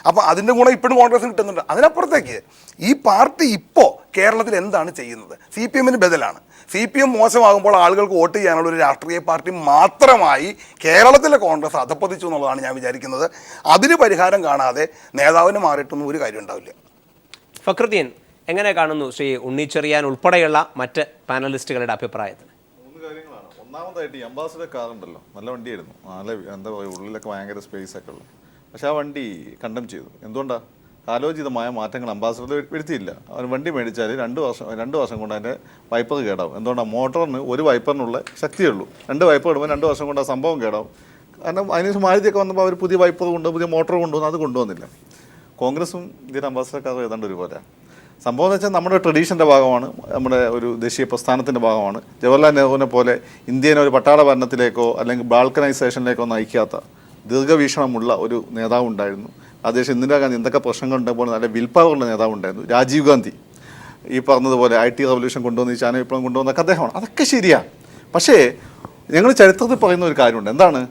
അപ്പോൾ അതിൻ്റെ ഗുണം ഇപ്പോഴും കോൺഗ്രസിന് കിട്ടുന്നുണ്ട്. അതിനപ്പുറത്തേക്ക് ഈ പാർട്ടി ഇപ്പോൾ കേരളത്തിൽ എന്താണ് ചെയ്യുന്നത്? CPM-ന് ബദലാണ്. CPM മോശമാകുമ്പോൾ ആളുകൾക്ക് വോട്ട് ചെയ്യാനുള്ള ഒരു രാഷ്ട്രീയ പാർട്ടി മാത്രമായി കേരളത്തിലെ കോൺഗ്രസ് അധപ്പതിച്ചു എന്നുള്ളതാണ് ഞാൻ വിചാരിക്കുന്നത്. അതിന് പരിഹാരം കാണാതെ നേതാവിന് മാറിയിട്ടൊന്നും ഒരു കാര്യം ഉണ്ടാവില്ല. ഫക്രുദ്ദീൻ എങ്ങനെ കാണുന്നു ശ്രീ ഉണ്ണിച്ചെറിയാൻ ഉൾപ്പെടെയുള്ള മറ്റ് പാനലിസ്റ്റുകളുടെ അഭിപ്രായത്തിന്? മൂന്ന് കാര്യങ്ങളാണ്. ഒന്നാമതായിട്ട് ഈ അംബാസഡർ കാർ ഉണ്ടല്ലോ, നല്ല വണ്ടിയായിരുന്നു, നല്ല എന്താ പറയുക, ഉള്ളിലൊക്കെ ഭയങ്കര സ്പേസ് ഒക്കെ ഉള്ളത്. പക്ഷെ ആ വണ്ടി കണ്ടം ചെയ്തു. എന്തുകൊണ്ടാണ്? കാലോചിതമായ മാറ്റങ്ങൾ അംബാസഡർ വരുത്തിയില്ല. അവൻ വണ്ടി മേടിച്ചാൽ രണ്ട് വർഷം കൊണ്ട് അതിൻ്റെ വൈപ്പർ കേടാവും. എന്തുകൊണ്ടാണ്? മോട്ടറിന് ഒരു വൈപ്പറിനുള്ള ശക്തിയുള്ളൂ. 2 വൈപ്പർ ഇടുമ്പോൾ 2 വർഷം കൊണ്ട് ആ സംഭവം കേടാവും. കാരണം അതിന് മാരുതിയൊക്കെ വന്നപ്പോൾ അവർ പുതിയ വൈപ്പർ കൊണ്ടുവന്നു, പുതിയ മോട്ടോർ കൊണ്ടുവന്നു, അത് കൊണ്ടുവന്നില്ല. കോൺഗ്രസും ഇതിൻ്റെ അംബാസഡർ കാർ ഏതാണ്ട് ഒരുപോലെ. സംഭവം എന്ന് വെച്ചാൽ നമ്മുടെ ട്രഡീഷൻ്റെ ഭാഗമാണ്, നമ്മുടെ ഒരു ദേശീയ പ്രസ്ഥാനത്തിൻ്റെ ഭാഗമാണ്. ജവഹർലാൽ നെഹ്റുവിനെ പോലെ ഇന്ത്യനെ ഒരു പട്ടാള ഭരണത്തിലേക്കോ അല്ലെങ്കിൽ ബാൾക്കനൈസേഷനിലേക്കോ നയിക്കാത്ത ദീർഘവീക്ഷണമുള്ള ഒരു നേതാവ് ഉണ്ടായിരുന്നു. അതേശം ഇന്ദിരാഗാന്ധി എന്തൊക്കെ പ്രശ്നങ്ങളുണ്ടെങ്കിൽ നല്ല വിൽ പവറുള്ള നേതാവ് ഉണ്ടായിരുന്നു. രാജീവ് ഗാന്ധി ഈ പറഞ്ഞതുപോലെ IT റവല്യൂഷൻ കൊണ്ടുവന്ന്, ഈ ചാന വിപ്ലവം കൊണ്ടുവന്നൊക്കെ അദ്ദേഹമാണ്. അതൊക്കെ ശരിയാണ്. പക്ഷേ ഞങ്ങൾ ചരിത്രത്തിൽ പറയുന്ന ഒരു കാര്യമുണ്ട്. എന്താണ്?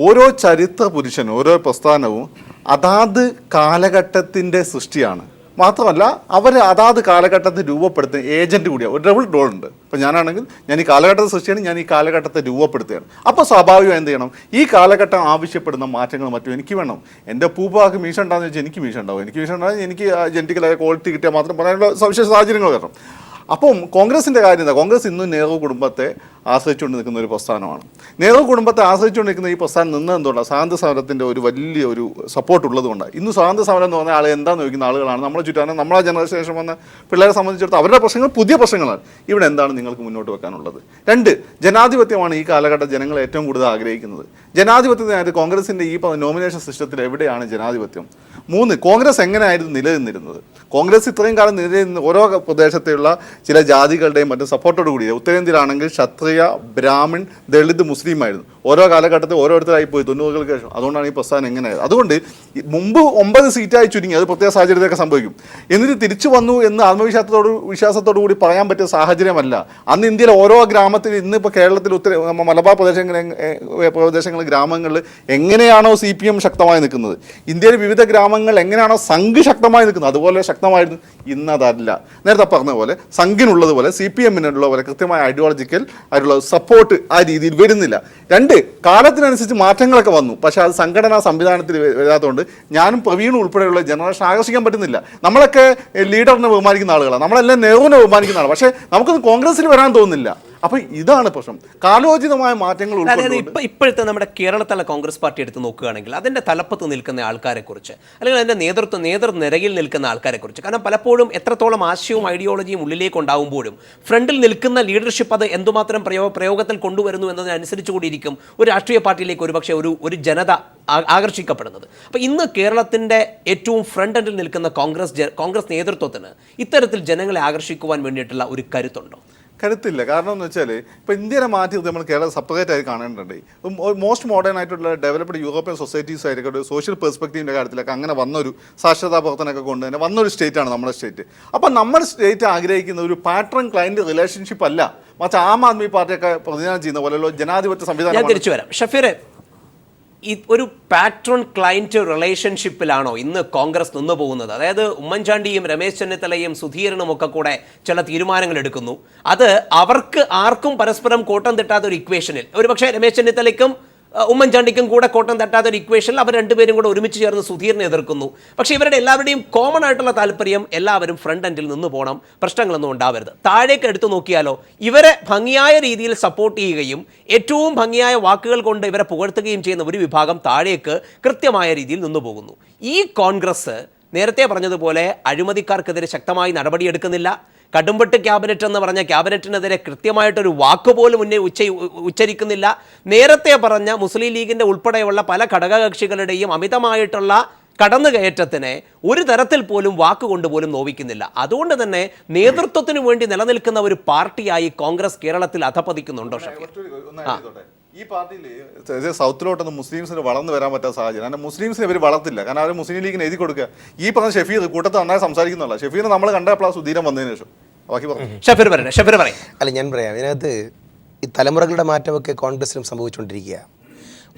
ഓരോ ചരിത്ര പുരുഷനും ഓരോ പ്രസ്ഥാനവും അതാത് കാലഘട്ടത്തിൻ്റെ സൃഷ്ടിയാണ്. മാത്രമല്ല അവർ അതാത് കാലഘട്ടത്തെ രൂപപ്പെടുത്തുന്ന ഏജൻറ്റ് കൂടിയാണ്. ഒരു ഡബിൾ റോൾ ഉണ്ട്. ഇപ്പോൾ ഞാനാണെങ്കിൽ ഞാൻ ഈ കാലഘട്ടത്തെ സൃഷ്ടിയാണ്, ഞാൻ ഈ കാലഘട്ടത്തെ രൂപപ്പെടുത്തുകയാണ്. അപ്പോൾ സ്വാഭാവികമായി എന്ത് ചെയ്യണം? ഈ കാലഘട്ടം ആവശ്യപ്പെടുന്ന മാറ്റങ്ങൾ മറ്റും എനിക്ക് വേണം. എൻ്റെ പൂപ്പാക്ക് മീശ ഉണ്ടാകുന്ന വെച്ചാൽ എനിക്ക് മീശ ഉണ്ടാവും. എനിക്ക് മീശ ഉണ്ടാകും, എനിക്ക് ജനറ്റിക്കലായ ക്വാളിറ്റി കിട്ടിയാൽ മാത്രം പറയാനുള്ള സവിശേഷ സാഹചര്യങ്ങൾ വരണം. അപ്പം കോൺഗ്രസിൻ്റെ കാര്യം എന്താ? കോൺഗ്രസ് ഇന്നും നെഹ്റു കുടുംബത്തെ ആശ്രയിച്ചുകൊണ്ട് നിൽക്കുന്ന ഒരു പ്രസ്ഥാനമാണ്. നെഹ്റു കുടുംബത്തെ ആശ്രയിച്ചുകൊണ്ട് നിൽക്കുന്ന ഈ പ്രസ്ഥാനം നിന്ന് എന്തുകൊണ്ടാണ്? സ്വാതന്ത്ര്യ സമരത്തിൻ്റെ ഒരു വലിയ ഒരു സപ്പോർട്ട് ഉള്ളതുകൊണ്ടാണ്. ഇന്ന് സ്വാതന്ത്ര്യ സമരം എന്ന് പറഞ്ഞാൽ ആൾ എന്താണെന്ന് ചോദിക്കുന്ന ആളുകളാണ് നമ്മളെ ചുറ്റാനും. നമ്മളെ ജനറേഷൻ വന്ന പിള്ളേരെ സംബന്ധിച്ചിടത്തോളം അവരുടെ പ്രശ്നങ്ങൾ പുതിയ പ്രശ്നങ്ങളാണ്. ഇവിടെ എന്താണ് നിങ്ങൾക്ക് മുന്നോട്ട് വെക്കാനുള്ളത്? 2, ജനാധിപത്യമാണ് ഈ കാലഘട്ടം ജനങ്ങൾ ഏറ്റവും കൂടുതൽ ആഗ്രഹിക്കുന്നത്. ജനാധിപത്യത്തിനായിട്ട് കോൺഗ്രസിൻ്റെ ഈ നോമിനേഷൻ സിസ്റ്റത്തിൽ എവിടെയാണ് ജനാധിപത്യം? 3, കോൺഗ്രസ് എങ്ങനെയായിരുന്നു നിലനിന്നിരുന്നത്? കോൺഗ്രസ് ഇത്രയും കാലം നിലനിന്ന് ഓരോ പ്രദേശത്തെയുള്ള ചില ജാതികളുടെയും മറ്റും സപ്പോർട്ടോട് കൂടി, ഉത്തരേന്ത്യയിലാണെങ്കിൽ ക്ഷത്രിയ, ബ്രാഹ്മൺ, ദളിത്, മുസ്ലിം ആയിരുന്നു. ഓരോ കാലഘട്ടത്തിൽ ഓരോരുത്തരായി പോയി 90-കൾക്ക് ശേഷം. അതുകൊണ്ടാണ് ഈ പ്രസ്ഥാനം എങ്ങനെയായത്. അതുകൊണ്ട് മുമ്പ് 9 സീറ്റായി ചുരുങ്ങി, അത് പ്രത്യേക സാഹചര്യത്തിലൊക്കെ സംഭവിക്കും. എന്നിട്ട് തിരിച്ചു വന്നു എന്ന് വിശ്വാസത്തോടു കൂടി പറയാൻ പറ്റിയ സാഹചര്യമല്ല. അന്ന് ഇന്ത്യയിലെ ഓരോ ഗ്രാമത്തിൽ, ഇന്നിപ്പോൾ കേരളത്തിൽ മലബാർ പ്രദേശങ്ങളിൽ ഗ്രാമങ്ങളിൽ എങ്ങനെയാണോ CPM ശക്തമായി നിൽക്കുന്നത്, ഇന്ത്യയിലെ വിവിധ ഗ്രാമങ്ങളിൽ എങ്ങനെയാണോ സംഘ് ശക്തമായി നിൽക്കുന്നത്, അതുപോലെ ശക്തമായിരുന്നു. ഇന്നതല്ല. നേരത്തെ പറഞ്ഞ പോലെ സംഘിനുള്ളതുപോലെ CPM-നുള്ള പോലെ കൃത്യമായ ഐഡിയോളജിക്കൽ ആയിട്ടുള്ള സപ്പോർട്ട് ആ രീതിയിൽ വരുന്നില്ല. 2, കാലത്തിനനുസരിച്ച് മാറ്റങ്ങളൊക്കെ വന്നു. പക്ഷേ അത് സംഘടനാ സംവിധാനത്തിൽ വരാത്തതുകൊണ്ട് ഞാനും പ്രവീണും ഉൾപ്പെടെയുള്ള ജനറേഷൻ ആകർഷിക്കാൻ പറ്റുന്നില്ല. നമ്മളൊക്കെ ലീഡറിനെ ബഹുമാനിക്കുന്ന ആളുകളാണ്, നമ്മളെല്ലാം നെഹ്റുവിനെ ബഹുമാനിക്കുന്ന ആളാണ്. പക്ഷേ നമുക്കൊന്ന് കോൺഗ്രസിൽ വരാൻ തോന്നുന്നില്ല. അപ്പോൾ ഇതാണ് പ്രശ്നം. കാലോചിതമായ മാറ്റങ്ങൾ ഇപ്പോഴത്തെ നമ്മുടെ കേരളത്തിലെ കോൺഗ്രസ് പാർട്ടി എടുത്ത് നോക്കുകയാണെങ്കിൽ അതിൻ്റെ തലപ്പത്ത് നിൽക്കുന്ന ആൾക്കാരെക്കുറിച്ച്, അല്ലെങ്കിൽ അതിൻ്റെ നേതൃനിരയിൽ നിൽക്കുന്ന ആൾക്കാരെക്കുറിച്ച്, കാരണം പലപ്പോഴും എത്രത്തോളം ആശയവും ഐഡിയോളജിയും ഉള്ളിലേക്ക് ഉണ്ടാകുമ്പോഴും ഫ്രണ്ടിൽ നിൽക്കുന്ന ലീഡർഷിപ്പ് അത് എന്തുമാത്രം പ്രയോഗത്തിൽ കൊണ്ടുവരുന്നു എന്നതിനനുസരിച്ച് കൂടിയിരിക്കും ഒരു രാഷ്ട്രീയ പാർട്ടിയിലേക്ക് ഒരുപക്ഷെ ഒരു ജനത ആകർഷിക്കപ്പെടുന്നത്. അപ്പോൾ ഇന്ന് കേരളത്തിൻ്റെ ഏറ്റവും ഫ്രണ്ട് എൻഡിൽ നിൽക്കുന്ന കോൺഗ്രസ് നേതൃത്വത്തിന് ഇത്തരത്തിൽ ജനങ്ങളെ ആകർഷിക്കുവാൻ വേണ്ടിയിട്ടുള്ള ഒരു കരുത്തുണ്ടോ? കരുത്തില്ല. കാരണം എന്ന് വെച്ചാൽ ഇപ്പോൾ ഇന്ത്യനെ മാറ്റി നമ്മൾ കേരളം സെപ്പറേറ്റ് ആയി കാണേണ്ടതുണ്ട്. മോസ്റ്റ് മോഡേൺ ആയിട്ടുള്ള ഡെവലപ്ഡ് യൂറോപ്യൻ സൊസൈറ്റീസ് ആയിരിക്കും സോഷ്യൽ പെർസ്പെക്റ്റീവിൻ്റെ കാര്യത്തിലൊക്കെ അങ്ങനെ വന്നൊരു സാക്ഷരതാ പ്രവർത്തനമൊക്കെ കൊണ്ട് തന്നെ വന്നൊരു സ്റ്റേറ്റാണ് നമ്മുടെ സ്റ്റേറ്റ്. അപ്പോൾ നമ്മുടെ സ്റ്റേറ്റ് ആഗ്രഹിക്കുന്ന ഒരു പാട്രൺ ക്ലയൻറ്റ് റിലേഷൻഷിപ്പ് അല്ല, മറിച്ച് ആം ആദ്മി പാർട്ടിയൊക്കെ പ്രതിനിധാനം ചെയ്യുന്ന പോലെയുള്ള ജനാധിപത്യ സംവിധാനം. ഞാൻ തിരിച്ചു വരാം. ഷഫീറെ, ഈ ഒരു പാട്രോൺ ക്ലയൻറ്റ് റിലേഷൻഷിപ്പിലാണോ ഇന്ന് കോൺഗ്രസ് നിന്നു പോകുന്നത്? അതായത് ഉമ്മൻചാണ്ടിയും രമേശ് ചെന്നിത്തലയും സുധീരനും ഒക്കെ കൂടെ ചില തീരുമാനങ്ങൾ എടുക്കുന്നു, അത് അവർക്ക് ആർക്കും പരസ്പരം കോട്ടം തെറ്റാത്ത ഒരു ഇക്വേഷനിൽ, ഒരുപക്ഷെ രമേശ് ചെന്നിത്തലയ്ക്കും ഉമ്മൻചാണ്ടിക്കും കൂടെ കോട്ടം തട്ടാത്ത ഒരു ഇക്വേഷനിൽ അവർ രണ്ടുപേരും കൂടെ ഒരുമിച്ച് ചേർന്ന് സുധീറിനെ എതിർക്കുന്നു. പക്ഷേ ഇവരുടെ എല്ലാവരുടെയും കോമൺ ആയിട്ടുള്ള താല്പര്യം എല്ലാവരും ഫ്രണ്ട് എൻഡിൽ നിന്ന് പോകണം, പ്രശ്നങ്ങളൊന്നും ഉണ്ടാവരുത്. താഴേക്ക് എടുത്തു നോക്കിയാലോ, ഇവരെ ഭംഗിയായ രീതിയിൽ സപ്പോർട്ട് ചെയ്യുകയും ഏറ്റവും ഭംഗിയായ വാക്കുകൾ കൊണ്ട് ഇവരെ പുകഴ്ത്തുകയും ചെയ്യുന്ന ഒരു വിഭാഗം താഴേക്ക് കൃത്യമായ രീതിയിൽ നിന്നു പോകുന്നു. ഈ കോൺഗ്രസ് നേരത്തെ പറഞ്ഞതുപോലെ അഴിമതിക്കാർക്കെതിരെ ശക്തമായി നടപടിയെടുക്കുന്നില്ല. കടുംപെട്ട് ക്യാബിനറ്റ് എന്ന് പറഞ്ഞ ക്യാബിനറ്റിനെതിരെ കൃത്യമായിട്ടൊരു വാക്കുപോലും ഉച്ചരിക്കുന്നില്ല. നേരത്തെ പറഞ്ഞ മുസ്ലിം ലീഗിൻ്റെ ഉൾപ്പെടെയുള്ള പല ഘടകകക്ഷികളുടെയും അമിതമായിട്ടുള്ള കടന്നുകയറ്റത്തിനെ ഒരു തരത്തിൽ പോലും വാക്കുകൊണ്ടുപോലും നോവിക്കുന്നില്ല. അതുകൊണ്ട് തന്നെ നേതൃത്വത്തിന് വേണ്ടി നിലനിൽക്കുന്ന ഒരു പാർട്ടിയായി കോൺഗ്രസ് കേരളത്തിൽ അധപ്പതിക്കുന്നുണ്ടോ? ഈ പാർട്ടിയിൽ സൗത്തിലോട്ടൊന്നും മുസ്ലിംസിന് വളർന്നു വരാൻ പറ്റാത്ത സാഹചര്യം. കാരണം മുസ്ലിംസിനെ ഇവർ വളർത്തില്ല. കാരണം അവർ മുസ്ലിം ലീഗിന് എഴുതി കൊടുക്കുക. ഈ പറഞ്ഞ ഷഫീർ കൂട്ടത്ത് നന്നായി സംസാരിക്കുന്നുള്ള ഷഫീറിനെ നമ്മൾ കണ്ടപ്പോൾ സുധീരം വന്നതിന് ശേഷം ബാക്കി പറഞ്ഞു. ഷഫീർ പറയും. അല്ല, ഞാൻ പറയാം. ഇതിനകത്ത് ഈ തലമുറകളുടെ മാറ്റമൊക്കെ കോൺഗ്രസിനും സംഭവിച്ചുകൊണ്ടിരിക്കുക.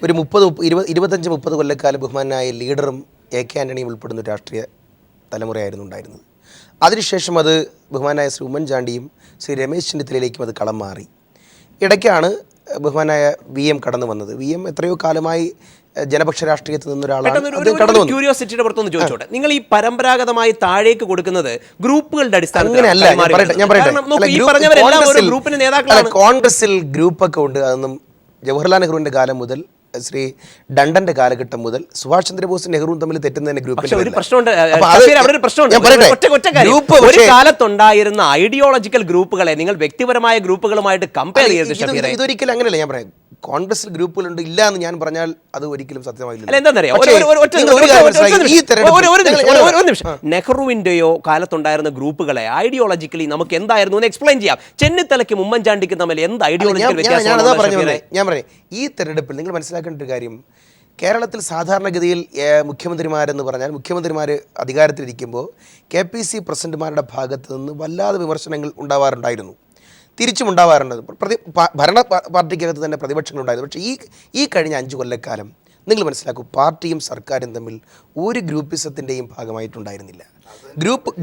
ഒരു 25-30 കൊല്ലക്കാലം ബഹുമാനായ ലീഡറും AK ആൻ്റണിയും ഉൾപ്പെടുന്ന രാഷ്ട്രീയ തലമുറയായിരുന്നു ഉണ്ടായിരുന്നത്. അതിനുശേഷം അത് ബഹുമാനായ ശ്രീ ഉമ്മൻചാണ്ടിയും ശ്രീ രമേശ് ചെന്നിത്തലയിലേക്കും അത് കളം മാറി. ഇടയ്ക്കാണ് ബഹുമാനായ VM കടന്നു വന്നത്. VM എത്രയോ കാലമായി ജനപക്ഷ രാഷ്ട്രീയത്തിൽ നിന്നൊരാളാണ്. ക്യൂരിയോസിറ്റിയുടെ പുറത്തൊന്ന് ചോദിച്ചോട്ടെ, നിങ്ങൾ ഈ പരമ്പരാഗതമായി താഴേക്ക് കൊടുക്കുന്നത് ഗ്രൂപ്പുകളുടെ അങ്ങനെയല്ല. ഞാൻ പറയട്ടെ, കോൺഗ്രസിൽ ഗ്രൂപ്പൊക്കെ ഉണ്ട്. അതൊന്നും ജവഹർലാൽ നെഹ്റുവിന്റെ കാലം മുതൽ ശ്രീ ഡണ്ടന്റെ കാലഘട്ടം മുതൽ സുഭാഷ് ചന്ദ്രബോസും നെഹ്റുവും തമ്മിൽ തെറ്റുന്നതിന് ഒരു കാലത്തുണ്ടായിരുന്ന ഐഡിയോളജിക്കൽ ഗ്രൂപ്പുകളെ നിങ്ങൾ വ്യക്തിപരമായ ഗ്രൂപ്പുകളുമായിട്ട് കമ്പയർ ചെയ്ത് ഇതൊരിക്കലും അങ്ങനെയല്ല. ഞാൻ പറയാം, കോൺഗ്രസിൽ ഗ്രൂപ്പുകളുണ്ട് ഇല്ല എന്ന് ഞാൻ പറഞ്ഞാൽ അത് ഒരിക്കലും സത്യമായില്ല. നെഹ്റുവിന്റെയോ കാലത്തുണ്ടായിരുന്ന ഗ്രൂപ്പുകളെ ഐഡിയോളജിക്കലി നമുക്ക് എന്തായിരുന്നു എന്ന് എക്സ്പ്ലെയിൻ ചെയ്യാം. ചെന്നിത്തലയ്ക്കും ഉമ്മൻചാണ്ടിക്കും തമ്മിൽ എന്ത് ഐഡിയോളജിക്കൽ വ്യത്യാസം? ഞാൻ പറയാം, ഈ തെരഞ്ഞെടുപ്പിൽ നിങ്ങൾ മനസ്സിലാക്കേണ്ട ഒരു കാര്യം, കേരളത്തിൽ സാധാരണഗതിയിൽ മുഖ്യമന്ത്രിമാരെന്ന് പറഞ്ഞാൽ മുഖ്യമന്ത്രിമാർ അധികാരത്തിലിരിക്കുമ്പോൾ KPC പ്രസിഡന്റുമാരുടെ ഭാഗത്ത് നിന്ന് വല്ലാതെ വിമർശനങ്ങൾ ഉണ്ടാവാറുണ്ടായിരുന്നു, തിരിച്ചും ഉണ്ടാവാറുണ്ട്. ഭരണ പാർട്ടിക്കകത്ത് തന്നെ പ്രതിപക്ഷങ്ങളുണ്ടായിരുന്നു. പക്ഷേ ഈ കഴിഞ്ഞ 5 കൊല്ലക്കാലം നിങ്ങൾ മനസ്സിലാക്കൂ, പാർട്ടിയും സർക്കാരും തമ്മിൽ ഒരു ഗ്രൂപ്പിസത്തിൻ്റെയും ഭാഗമായിട്ടുണ്ടായിരുന്നില്ല.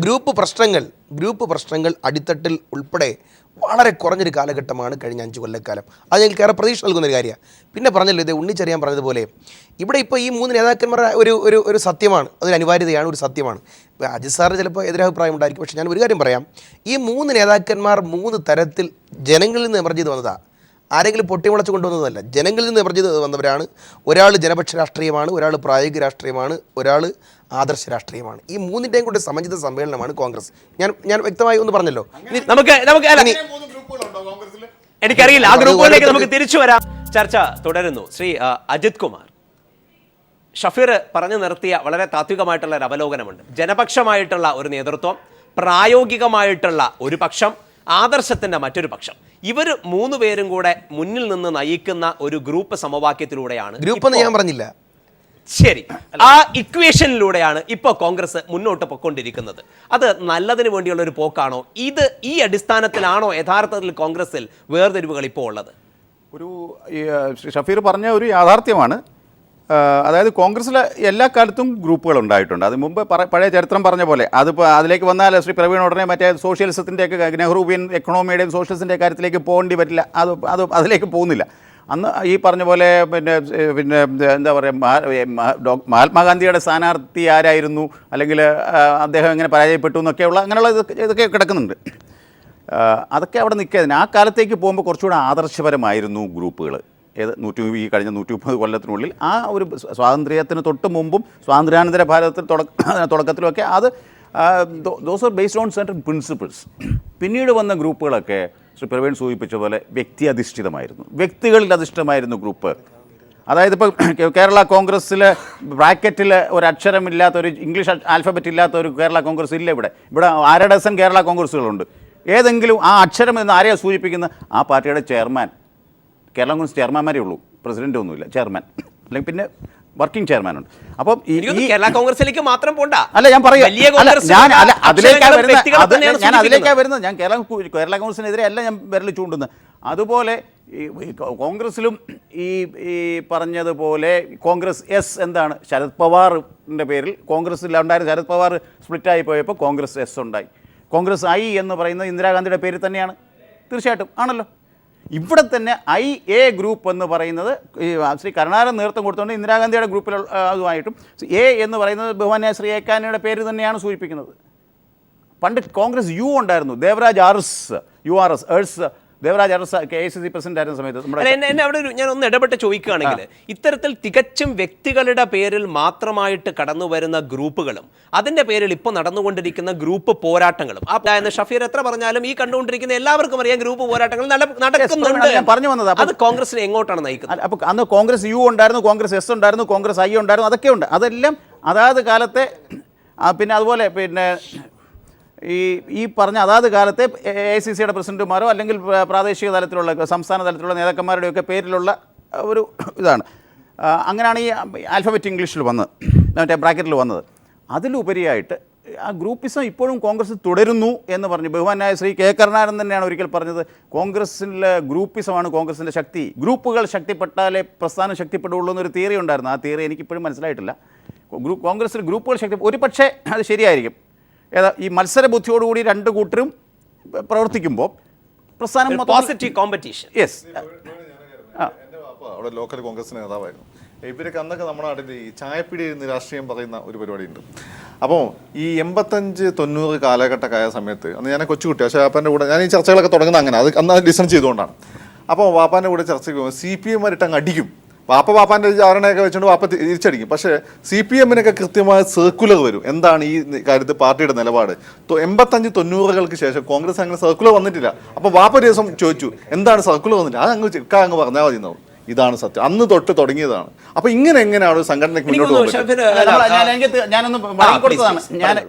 ഗ്രൂപ്പ് പ്രശ്നങ്ങൾ അടിത്തട്ടിൽ ഉൾപ്പെടെ വളരെ കുറഞ്ഞൊരു കാലഘട്ടമാണ് കഴിഞ്ഞ 5 കൊല്ലക്കാലം. അത് ഞങ്ങൾക്ക് ഏറെ പ്രതീക്ഷ നൽകുന്നൊരു കാര്യമാണ്. പിന്നെ പറഞ്ഞല്ലോ, ഇത് ഉണ്ണിച്ചെറിയാൻ പറഞ്ഞതുപോലെ ഇവിടെ ഇപ്പോൾ ഈ 3 നേതാക്കന്മാരുടെ ഒരു സത്യമാണ്, അതൊരു അനിവാര്യതയാണ്, ഒരു സത്യമാണ്. അജിത് സാറിന് ചിലപ്പോൾ എതിരഭിപ്രായം ഉണ്ടായിരിക്കും. പക്ഷേ ഞാൻ ഒരു കാര്യം പറയാം, ഈ 3 നേതാക്കന്മാർ 3 തരത്തിൽ ജനങ്ങളിൽ നിന്ന് എമർജ് ചെയ്ത് വന്നതാണ്. ആരെങ്കിലും പൊട്ടിമുളച്ച് കൊണ്ടുവന്നതല്ല, ജനങ്ങളിൽ നിന്ന് എമർജ് ചെയ്ത് വന്നവരാണ്. ഒരാൾ ജനപക്ഷ രാഷ്ട്രീയമാണ്, ഒരാൾ പ്രായോഗിക രാഷ്ട്രീയമാണ്, ഒരാൾ ആദർശ രാഷ്ട്രീയമാണ്. ഈ 3ന്റെയും കൂടെ സമചിത സമ്മേളനമാണ് കോൺഗ്രസ്. ഞാൻ വ്യക്തമായി ഒന്ന് പറഞ്ഞല്ലോ. എനിക്കറിയില്ല, ആ ഗ്രൂപ്പുകളിലേക്ക് നമുക്ക് തിരിച്ചു വരാം. ചർച്ച തുടരുന്നു. ശ്രീ അജിത് കുമാർ, ഷഫീർ പറഞ്ഞു നിർത്തിയ വളരെ താത്വികമായിട്ടുള്ള ഒരു അവലോകനമുണ്ട്. ജനപക്ഷമായിട്ടുള്ള ഒരു നേതൃത്വം, പ്രായോഗികമായിട്ടുള്ള ഒരു പക്ഷം, ആദർശത്തിന്റെ മറ്റൊരു പക്ഷം. ഇവർ 3 പേരും കൂടെ മുന്നിൽ നിന്ന് നയിക്കുന്ന ഒരു ഗ്രൂപ്പ് സമവാക്യത്തിലൂടെയാണ്. ഗ്രൂപ്പ് ഞാൻ പറഞ്ഞില്ല, ശരി, ആ ഇക്വേഷനിലൂടെയാണ് ഇപ്പോൾ കോൺഗ്രസ് മുന്നോട്ട് പൊയ്ക്കൊണ്ടിരിക്കുന്നത്. അത് നല്ലതിന് വേണ്ടിയുള്ള ഒരു പോക്കാണോ? ഈ അടിസ്ഥാനത്തിലാണോ യഥാർത്ഥത്തിൽ കോൺഗ്രസിൽ വേർതിരിവുകൾ ഇപ്പോൾ ഉള്ളത്? ഷഫീർ പറഞ്ഞ ഒരു യാഥാർത്ഥ്യമാണ്. അതായത് കോൺഗ്രസ്സിൽ എല്ലാ കാലത്തും ഗ്രൂപ്പുകൾ ഉണ്ടായിട്ടുണ്ട്. അത് മുമ്പ് പഴയ ചരിത്രം പറഞ്ഞ പോലെ അതിപ്പോൾ അതിലേക്ക് വന്നാൽ ശ്രീ പ്രവീൺ ഉടനെ മറ്റേ സോഷ്യലിസത്തിൻ്റെയൊക്കെ നെഹ്റുവിയൻ എക്കണോമിയുടെയും സോഷ്യലിസത്തിൻ്റെ കാര്യത്തിലേക്ക് പോകേണ്ടി വരില്ല. അത് അതിലേക്ക് പോകുന്നില്ല. അന്ന് ഈ പറഞ്ഞ പോലെ പിന്നെ എന്താ പറയുക, മഹാത്മാഗാന്ധിയുടെ സ്ഥാനാർത്ഥി ആരായിരുന്നു, അല്ലെങ്കിൽ അദ്ദേഹം എങ്ങനെ പരാജയപ്പെട്ടു എന്നൊക്കെയുള്ള അങ്ങനെയുള്ള ഇതൊക്കെ കിടക്കുന്നുണ്ട്. അതൊക്കെ അവിടെ നിൽക്കാതിന് ആ കാലത്തേക്ക് പോകുമ്പോൾ കുറച്ചുകൂടെ ആദർശപരമായിരുന്നു ഗ്രൂപ്പുകൾ. ഈ കഴിഞ്ഞ 130 കൊല്ലത്തിനുള്ളിൽ ആ ഒരു സ്വാതന്ത്ര്യത്തിന് തൊട്ട് മുമ്പും സ്വാതന്ത്ര്യാനന്തര ഭാരതത്തിൽ തുടക്കത്തിലുമൊക്കെ അത് those are based on certain principles. പിന്നീട് വന്ന ഗ്രൂപ്പുകളൊക്കെ ശ്രീ പ്രവീൺ സൂചിപ്പിച്ച പോലെ വ്യക്തി അധിഷ്ഠിതമായിരുന്നു, വ്യക്തികളിൽ അധിഷ്ഠിതമായിരുന്നു ഗ്രൂപ്പ്. അതായത് ഇപ്പോൾ കേരള കോൺഗ്രസ്സിൽ ബ്രാക്കറ്റിൽ ഒരു അക്ഷരമില്ലാത്ത, ഒരു ഇംഗ്ലീഷ് ആൽഫബറ്റ് ഇല്ലാത്ത ഒരു കേരള കോൺഗ്രസ് ഇല്ല. ഇവിടെ 1/2 ഡസൻ കേരള കോൺഗ്രസ്സുകളുണ്ട്. ഏതെങ്കിലും ആ അക്ഷരം എന്ന് ആരെയാണ് സൂചിപ്പിക്കുന്നത്? ആ പാർട്ടിയുടെ ചെയർമാൻ. കേരള കോൺഗ്രസ് ചെയർമാന്മാരേ ഉള്ളൂ, പ്രസിഡന്റ് ഒന്നുമില്ല, ചെയർമാൻ അല്ലെങ്കിൽ പിന്നെ വർക്കിംഗ് ചെയർമാനുണ്ട്. അപ്പം കേരള കോൺഗ്രസിലേക്ക് മാത്രം പോണ്ട. അല്ല, ഞാൻ പറയാം, അതിലേക്കാണ് വരുന്നത്. ഞാൻ കേരള കോൺഗ്രസിനെതിരെ അല്ല ഞാൻ വിരൽ ചൂണ്ടുന്നത്. അതുപോലെ ഈ കോൺഗ്രസിലും ഈ പറഞ്ഞതുപോലെ കോൺഗ്രസ് എസ് എന്താണ്, ശരത് പവാറിൻ്റെ പേരിൽ കോൺഗ്രസിലുണ്ടായിരുന്ന ശരത് പവാർ സ്പ്ലിറ്റായി പോയപ്പോൾ കോൺഗ്രസ് എസ് ഉണ്ടായി. കോൺഗ്രസ് ഐ എന്ന് പറയുന്നത് ഇന്ദിരാഗാന്ധിയുടെ പേരിൽ തന്നെയാണ്. തീർച്ചയായിട്ടും ആണല്ലോ. ഇവിടെ തന്നെ IA ഗ്രൂപ്പ് എന്ന് പറയുന്നത് ശ്രീ കരുണാകരൻ നേതൃത്വം കൊടുത്തുകൊണ്ട് ഇന്ദിരാഗാന്ധിയുടെ ഗ്രൂപ്പിൽ അതുമായിട്ടും A എന്ന് പറയുന്നത് ബഹുമാന്യ ശ്രീ ഏക്കാനിയുടെ പേര് തന്നെയാണ് സൂചിപ്പിക്കുന്നത്. പണ്ട് കോൺഗ്രസ് യു ഉണ്ടായിരുന്നു, ദേവരാജ് അർസ് ദേവരാജ് അർസ് KCC പ്രസിഡന്റ് ആയിരുന്ന സമയത്ത്. എന്നെ അവിടെ ഞാൻ ഒന്ന് ഇടപെട്ട് ചോദിക്കുകയാണെങ്കിൽ, ഇത്തരത്തിൽ തികച്ചും വ്യക്തികളുടെ പേരിൽ മാത്രമായിട്ട് കടന്നു വരുന്ന ഗ്രൂപ്പുകളും അതിന്റെ പേരിൽ ഇപ്പോൾ നടന്നുകൊണ്ടിരിക്കുന്ന ഗ്രൂപ്പ് പോരാട്ടങ്ങളും, ഷഫീർ എത്ര പറഞ്ഞാലും ഈ കണ്ടുകൊണ്ടിരിക്കുന്ന എല്ലാവർക്കും അറിയാം ഗ്രൂപ്പ് പോരാട്ടങ്ങൾ നടക്കുന്നുണ്ട്. പറഞ്ഞു വന്നത് അത് കോൺഗ്രസിനെ എങ്ങോട്ടാണ് നയിക്കുന്നത്? അപ്പോൾ അന്ന് കോൺഗ്രസ് യു ഉണ്ടായിരുന്നു, കോൺഗ്രസ് എസ് ഉണ്ടായിരുന്നു, കോൺഗ്രസ് ഐ ഉണ്ടായിരുന്നു, അതൊക്കെ ഉണ്ട്. അതെല്ലാം അതാത് കാലത്തെ പിന്നെ അതുപോലെ പിന്നെ ഈ പറഞ്ഞ അതാത് കാലത്തെ AICCയുടെ പ്രസിഡന്റുമാരോ അല്ലെങ്കിൽ പ്രാദേശിക തലത്തിലുള്ള സംസ്ഥാന തലത്തിലുള്ള നേതാക്കന്മാരുടെയൊക്കെ പേരിലുള്ള ഒരു ഇതാണ്. അങ്ങനെയാണ് ഈ ആൽഫബറ്റ് ഇംഗ്ലീഷിൽ വന്നത്, മറ്റേ ബ്രാക്കറ്റിൽ വന്നത്. അതിലുപരിയായിട്ട് ആ ഗ്രൂപ്പിസം ഇപ്പോഴും കോൺഗ്രസ് തുടരുന്നു എന്ന് പറഞ്ഞു ബഹുമാനായ ശ്രീ K. കരുണാകരൻ തന്നെയാണ് ഒരിക്കൽ പറഞ്ഞത്, കോൺഗ്രസിലെ ഗ്രൂപ്പിസമാണ് കോൺഗ്രസിൻ്റെ ശക്തി, ഗ്രൂപ്പുകൾ ശക്തിപ്പെട്ടാലേ പ്രസ്ഥാനം ശക്തിപ്പെടുകയുള്ളൂ എന്നൊരു തിയറി ഉണ്ടായിരുന്നു. ആ തിയറി എനിക്കിപ്പോഴും മനസ്സിലായിട്ടില്ല. കോൺഗ്രസിൽ ഗ്രൂപ്പുകൾ ഒരു പക്ഷേ അത് ശരിയായിരിക്കും. ഈ മത്സര ബുദ്ധിയോടുകൂടി രണ്ട് കൂട്ടരും പ്രവർത്തിക്കുമ്പോൾ പ്രസ്ഥാനം പോസിറ്റീവ് കോമ്പറ്റീഷൻ. യെസ്. എൻ്റെ വാപ്പ അവിടെ ലോക്കൽ കോൺഗ്രസ് നേതാവായിരുന്നു. ഇവരൊക്കെ അന്നൊക്കെ നമ്മുടെ നാട്ടിൽ ഈ ചായപ്പിടി ഇരുന്ന് രാഷ്ട്രീയം പറയുന്ന ഒരു പരിപാടിയുണ്ട്. അപ്പോൾ ഈ 85-90 കാലഘട്ടമൊക്കെ ആയ സമയത്ത് അന്ന് ഞാൻ കൊച്ചുകുട്ടി, പക്ഷേ വാപ്പാൻ്റെ കൂടെ ഞാൻ ഈ ചർച്ചകളൊക്കെ തുടങ്ങുന്നത് അങ്ങനെ, അത് അന്ന് ഡിസൈൻ ചെയ്തുകൊണ്ടാണ്. അപ്പോൾ വാപ്പാൻ്റെ കൂടെ ചർച്ചയ്ക്ക് പോകുമ്പോൾ CPM അങ്ങ് അടിക്കും. വാപ്പാൻ്റെ ധാരണയൊക്കെ വെച്ചുകൊണ്ട് വാപ്പ തിരിച്ചടിക്കും. പക്ഷേ CPM-നൊക്കെ കൃത്യമായ സർക്കുലർ വരും, എന്താണ് ഈ കാര്യത്തിൽ പാർട്ടിയുടെ നിലപാട്. 85-90 ശേഷം കോൺഗ്രസ് അങ്ങനെ സർക്കുലർ വന്നിട്ടില്ല. അപ്പോൾ വാപ്പ ഒരു ദിവസം ചോദിച്ചു, എന്താണ് സർക്കുലർ വന്നിട്ട്? അത് അങ്ങ് പറഞ്ഞാൽ മതി എന്നാവും. ഇതാണ് സത്യം, അന്ന് തൊട്ട് തുടങ്ങിയതാണ്. അപ്പോൾ ഇങ്ങനെ എങ്ങനെയാണ് ഒരു സംഘടനയ്ക്ക് മുന്നോട്ട് പോകുന്നത്? ഞാനൊന്ന് വഴങ്ങി കൊടുത്തതാണ്,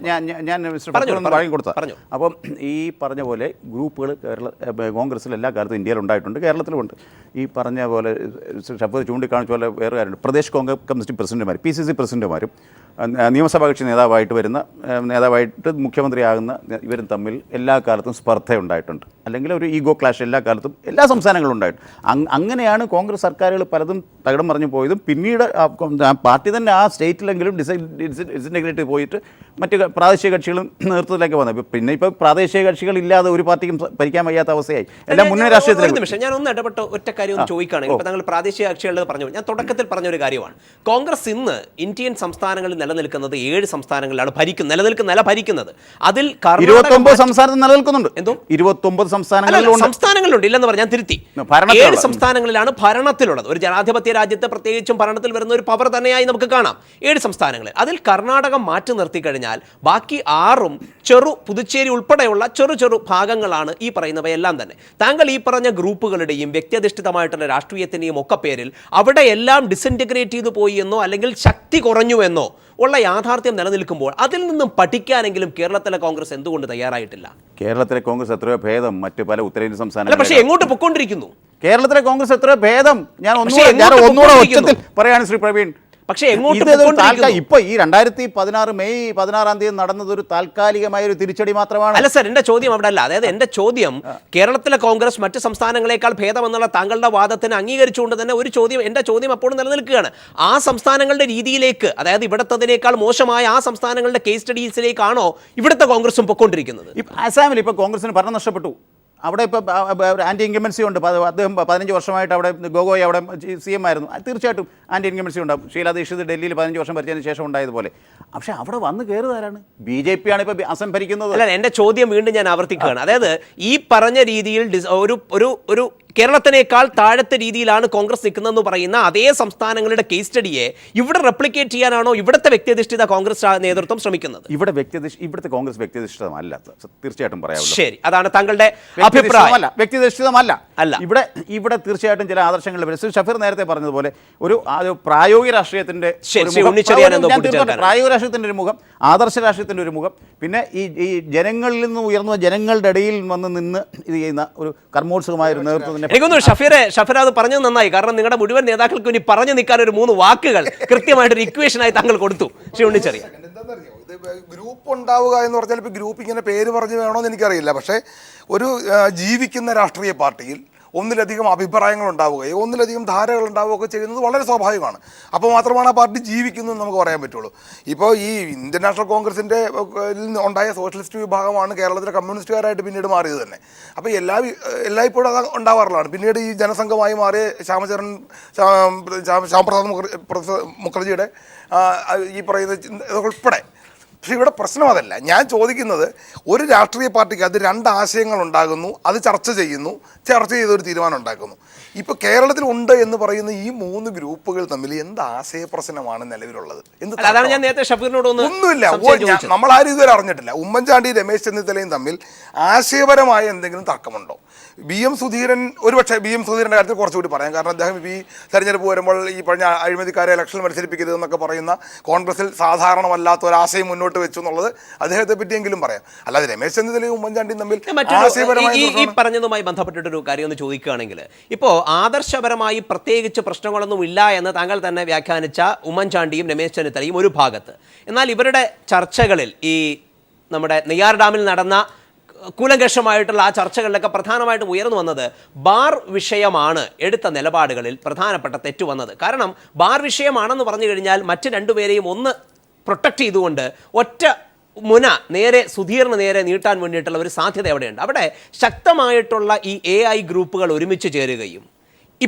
ഞാൻ മിസ്റ്റർ വഴങ്ങി കൊടുത്തതാണ്. അപ്പം ഈ പറഞ്ഞ പോലെ ഗ്രൂപ്പുകൾ കോൺഗ്രസിൽ എല്ലാ കാലത്തും ഇന്ത്യയിൽ ഉണ്ടായിട്ടുണ്ട്, കേരളത്തിലുമുണ്ട്. ഈ പറഞ്ഞ പോലെ ഷഫീർ ചൂണ്ടിക്കാണിച്ച പോലെ വേറെ കാര്യമുണ്ട്. പ്രദേശ് കോൺഗ്രസ് കമ്മിറ്റി പ്രസിഡന്റുമാരും PCC പ്രസിഡന്റുമാരും നിയമസഭാ കക്ഷി നേതാവായിട്ട് മുഖ്യമന്ത്രിയാകുന്ന ഇവരും തമ്മിൽ എല്ലാ കാലത്തും സ്പർദ്ധ ഉണ്ടായിട്ടുണ്ട്, അല്ലെങ്കിൽ ഒരു ഈഗോ ക്ലാഷ് എല്ലാ കാലത്തും എല്ലാ സംസ്ഥാനങ്ങളിലും ഉണ്ടായിട്ടുണ്ട്. അങ്ങനെയാണ് കോൺഗ്രസ് സർക്കാരുകൾ പലതും തകിടം മറിഞ്ഞു പോയതും. പിന്നീട് പാർട്ടി തന്നെ ആ സ്റ്റേറ്റിലെങ്കിലും ഡിസിൻറ്റഗ്രേറ്റ് പോയിട്ട് മറ്റ് പ്രാദേശിക കക്ഷികളും നേതൃത്വത്തിലേക്ക് വന്നത്. പിന്നെ ഇപ്പോൾ പ്രാദേശിക കക്ഷികൾ ഇല്ലാതെ ഒരു പാർട്ടിക്കും ഭരിക്കാൻ വയ്യാത്ത അവസ്ഥയായി. എല്ലാം മുന്നണി രാഷ്ട്രീയത്തിൽ. ഞാൻ ഒന്ന് ഇടപെട്ട ഒറ്റ കാര്യം ഒന്ന് ചോദിക്കുകയാണെങ്കിൽ, ഇപ്പോൾ താങ്കൾ പ്രാദേശിക കക്ഷികളുടെ പറഞ്ഞു, ഞാൻ തുടക്കത്തിൽ പറഞ്ഞൊരു കാര്യമാണ്. കോൺഗ്രസ് ഇന്ന് ഇന്ത്യൻ സംസ്ഥാനങ്ങളിൽ നിലനിൽക്കുന്നത് 7 സംസ്ഥാനങ്ങളിലാണ് ഭരിക്കുന്നത്. അതിൽ 29 സംസ്ഥാനത്ത് നിലനിൽക്കുന്നുണ്ട്. എന്തോ 29 സംസ്ഥാനങ്ങളിലുണ്ട്, ഇല്ലെന്ന് പറഞ്ഞാൽ ഞാൻ തിരുത്തി. 7 സംസ്ഥാനങ്ങളിലാണ് ഭരണത്തിലുള്ളത്. ഒരു ജനാധിപത്യ രാജ്യത്ത് പ്രത്യേകിച്ചും ഭരണത്തിൽ വരുന്ന ഒരു പവർ തന്നെയായി നമുക്ക് കാണാം 7 സംസ്ഥാനങ്ങളിൽ. അതിൽ കർണാടകം മാറ്റി നിർത്തി കഴിഞ്ഞാൽ ബാക്കി 6ഉം പുതുച്ചേരി ഉൾപ്പെടെയുള്ള ചെറു ഭാഗങ്ങളാണ് ഈ പറയുന്നവയെല്ലാം തന്നെ. താങ്കൾ ഈ പറഞ്ഞ ഗ്രൂപ്പുകളുടെയും വ്യക്തിയധിഷ്ഠിതമായിട്ടുള്ള രാഷ്ട്രീയത്തിൻ്റെയും ഒക്കെ പേരിൽ അവിടെ എല്ലാം ഡിസിൻറ്റഗ്രേറ്റ് ചെയ്തു പോയി എന്നോ അല്ലെങ്കിൽ ശക്തി കുറഞ്ഞു എന്നോ ഉള്ള യാഥാർത്ഥ്യം നിലനിൽക്കുമ്പോൾ അതിൽ നിന്നും പഠിക്കാനെങ്കിലും കേരളത്തിലെ കോൺഗ്രസ് എന്തുകൊണ്ട് തയ്യാറായിട്ടില്ല? കേരളത്തിലെ കോൺഗ്രസ് എത്രയോ ഭേദം മറ്റ് പല ഉത്തരേന്ത്യൻ സംസ്ഥാനങ്ങളിൽ. പക്ഷേ എങ്ങോട്ട് പൊയ്ക്കൊണ്ടിരിക്കുന്നു കേരളത്തിലെ കോൺഗ്രസ്? എത്രയോ ഭേദം. ഞാൻ ഒന്നുകൂടെ ഉച്ചത്തിൽ പറയാണ് ശ്രീ പ്രവീൺ. പക്ഷേ ഇപ്പൊ ഈ 2016 മെയ് 16 നടന്നത് ഒരു താൽക്കാലികമായ ഒരു തിരിച്ചടി മാത്രമാണ്. അല്ല സർ, എന്റെ ചോദ്യം അവിടെ അല്ല. അതായത് എന്റെ ചോദ്യം, കേരളത്തിലെ കോൺഗ്രസ് മറ്റ് സംസ്ഥാനങ്ങളെക്കാൾ ഭേദമെന്നുള്ള താങ്കളുടെ വാദത്തിന് അംഗീകരിച്ചുകൊണ്ട് തന്നെ എന്റെ ചോദ്യം അപ്പോഴും നിലനിൽക്കുകയാണ്. ആ സംസ്ഥാനങ്ങളുടെ രീതിയിലേക്ക്, അതായത് ഇവിടത്തതിനേക്കാൾ മോശമായ ആ സംസ്ഥാനങ്ങളുടെ കേസ് സ്റ്റഡീസിലേക്കാണോ ഇവിടുത്തെ കോൺഗ്രസും പൊയ്ക്കൊണ്ടിരിക്കുന്നത്? ആസാമിൽ ഇപ്പൊ കോൺഗ്രസിന് ഭരണം നഷ്ടപ്പെട്ടു. അവിടെ ഇപ്പോൾ ആൻറ്റി ഇൻകംബൻസി ഉണ്ട്. അദ്ദേഹം 15 വർഷമായിട്ട് അവിടെ ഗൊഗോയ് അവിടെ CM ആയിരുന്നു. തീർച്ചയായിട്ടും ആൻറ്റി ഇൻകംബൻസി ഉണ്ടാകും. ഷീലാ ദീക്ഷിത് ഡൽഹിയിൽ 15 വർഷം ഭരിച്ചതിന് ശേഷം ഉണ്ടായതുപോലെ. പക്ഷേ അവിടെ വന്ന് കയറുന്നതാരാണ്? BJP ആണ് ഇപ്പോൾ അസം ഭരിക്കുന്നത്. അല്ല, എൻ്റെ ചോദ്യം വീണ്ടും ഞാൻ ആവർത്തിക്കുകയാണ്. അതായത് ഈ പറഞ്ഞ രീതിയിൽ ഒരു കേരളത്തിനേക്കാൾ താഴത്തെ രീതിയിലാണ് കോൺഗ്രസ് നിൽക്കുന്നതെന്ന് പറയുന്ന അതേ സംസ്ഥാനങ്ങളുടെ കേസ് സ്റ്റഡിയെ ഇവിടെ റെപ്ലിക്കേറ്റ് ചെയ്യാനാണോ ഇവിടുത്തെ വ്യക്തിയധിഷ്ഠിത കോൺഗ്രസ് നേതൃത്വം ശ്രമിക്കുന്നത്? ഇവിടുത്തെ കോൺഗ്രസ് വ്യക്തിയധിഷ്ഠിതമല്ല, തീർച്ചയായിട്ടും പറയാമല്ലോ. ശരി, അതാണ് താങ്കളുടെ അഭിപ്രായം. വ്യക്തിയധിഷ്ഠിതമല്ല. ഇവിടെ തീർച്ചയായിട്ടും ചില ആദർശങ്ങൾ. ഷഫീർ നേരത്തെ പറഞ്ഞതുപോലെ ഒരു പ്രായോഗിക രാഷ്ട്രീയത്തിന്റെ ഒരു മുഖം, ആദർശ രാഷ്ട്രീയത്തിന്റെ ഒരു മുഖം, പിന്നെ ഈ ജനങ്ങളിൽ നിന്ന് ഉയർന്ന ജനങ്ങളുടെ ഇടയിൽ നിന്ന് ഇത് ചെയ്യുന്ന ഒരു കർമ്മോത്സുകമായ ഒരു നേതൃത്വം. എനിക്കൊന്നു ഷഫീർ അത് പറഞ്ഞത് നന്നായി. കാരണം നിങ്ങളുടെ മുഴുവൻ നേതാക്കൾക്ക് ഇനി പറഞ്ഞു നിൽക്കാൻ ഒരു 3 വാക്കുകൾ കൃത്യമായിട്ടൊരു ഇക്വേഷനായി താങ്കൾ കൊടുത്തു. ശ്രീ ഉണ്ണിച്ചെറിയാൻ, ഗ്രൂപ്പ് ഉണ്ടാവുക എന്ന് പറഞ്ഞാൽ ഇപ്പോൾ ഗ്രൂപ്പ് ഇങ്ങനെ പേര് പറഞ്ഞ് വേണമെന്ന് എനിക്കറിയില്ല. പക്ഷേ ഒരു ജീവിക്കുന്ന രാഷ്ട്രീയ പാർട്ടിയിൽ ഒന്നിലധികം അഭിപ്രായങ്ങൾ ഉണ്ടാവുകയോ ഒന്നിലധികം ധാരകൾ ഉണ്ടാവുകയൊക്കെ ചെയ്യുന്നത് വളരെ സ്വാഭാവികമാണ്. അപ്പോൾ മാത്രമാണ് ആ പാർട്ടി ജീവിക്കുന്നു എന്ന് നമുക്ക് പറയാൻ പറ്റുള്ളൂ. ഇപ്പോൾ ഈ ഇന്ത്യൻ നാഷണൽ കോൺഗ്രസിൻ്റെ ഉണ്ടായ സോഷ്യലിസ്റ്റ് വിഭാഗമാണ് കേരളത്തിലെ കമ്മ്യൂണിസ്റ്റുകാരായിട്ട് പിന്നീട് മാറിയത് തന്നെ. അപ്പോൾ എല്ലായ്പ്പോഴും അത് ഉണ്ടാവാറുള്ളതാണ്. പിന്നീട് ഈ ജനസംഘമായി മാറിയ ശ്യാമപ്രസാദ് മുഖർജിയുടെ ഈ പറയുന്ന ഉൾപ്പെടെ. പക്ഷേ ഇവിടെ പ്രശ്നം അതല്ല. ഞാൻ ചോദിക്കുന്നത്, ഒരു രാഷ്ട്രീയ പാർട്ടിക്ക് അത് 2 ആശയങ്ങൾ ഉണ്ടാകുന്നു, അത് ചർച്ച ചെയ്തൊരു തീരുമാനം ഉണ്ടാക്കുന്നു. ഇപ്പോൾ കേരളത്തിൽ ഉണ്ട് എന്ന് പറയുന്ന ഈ 3 ഗ്രൂപ്പുകൾ തമ്മിൽ എന്ത് ആശയ പ്രശ്നമാണ് നിലവിലുള്ളത്? ഒന്നുമില്ല. നമ്മളാരും ഇതുവരെ അറിഞ്ഞിട്ടില്ല. ഉമ്മൻചാണ്ടി രമേശ് ചെന്നിത്തലയും തമ്മിൽ ആശയപരമായ എന്തെങ്കിലും തർക്കമുണ്ടോ? BM സുധീരൻ, ഒരുപക്ഷെ BM സുധീരൻ്റെ കാര്യത്തിൽ കുറച്ചുകൂടി പറയാം. കാരണം അദ്ദേഹം ഈ തെരഞ്ഞെടുപ്പ് വരുമ്പോൾ ഈ പറഞ്ഞ അഴിമതിക്കാരെ ഇലക്ഷൻ മത്സരിപ്പിക്കരുത് എന്നൊക്കെ പറയുന്ന കോൺഗ്രസിൽ സാധാരണമല്ലാത്ത ഒരാശയം മുന്നോട്ട് വെച്ചു എന്നുള്ളത് അദ്ദേഹത്തെ പറ്റിയെങ്കിലും പറയാം. അല്ലാതെ രമേശ് ചെന്നിത്തലയും ഉമ്മൻചാണ്ടിയും തമ്മിൽ ഈ പറഞ്ഞതുമായി ബന്ധപ്പെട്ടിട്ടൊരു കാര്യം ഒന്ന് ചോദിക്കുകയാണെങ്കിൽ, ഇപ്പോൾ ആദർശപരമായി പ്രത്യേകിച്ച് പ്രശ്നങ്ങളൊന്നും ഇല്ല എന്ന് താങ്കൾ തന്നെ വ്യാഖ്യാനിച്ച ഉമ്മൻചാണ്ടിയും രമേശ് ചെന്നിത്തലയും ഒരു ഭാഗത്ത്, എന്നാൽ ഇവരുടെ ചർച്ചകളിൽ ഈ നമ്മുടെ നെയ്യാർ ഡാമിൽ നടന്ന കൂലങ്കഷമായിട്ടുള്ള ആ ചർച്ചകളിലൊക്കെ പ്രധാനമായിട്ടും ഉയർന്നു വന്നത് ബാർ വിഷയമാണ്. എടുത്ത നിലപാടുകളിൽ പ്രധാനപ്പെട്ട തെറ്റു വന്നത്. കാരണം ബാർ വിഷയമാണെന്ന് പറഞ്ഞു കഴിഞ്ഞാൽ മറ്റ് 2 പേരെയും ഒന്ന് പ്രൊട്ടക്റ്റ് ചെയ്തുകൊണ്ട് ഒറ്റ മുന നേരെ സുധീറിന് നേരെ നീട്ടാൻ വേണ്ടിയിട്ടുള്ള ഒരു സാധ്യത എവിടെയുണ്ട്? അവിടെ ശക്തമായിട്ടുള്ള ഈ AI ഗ്രൂപ്പുകൾ ഒരുമിച്ച് ചേരുകയും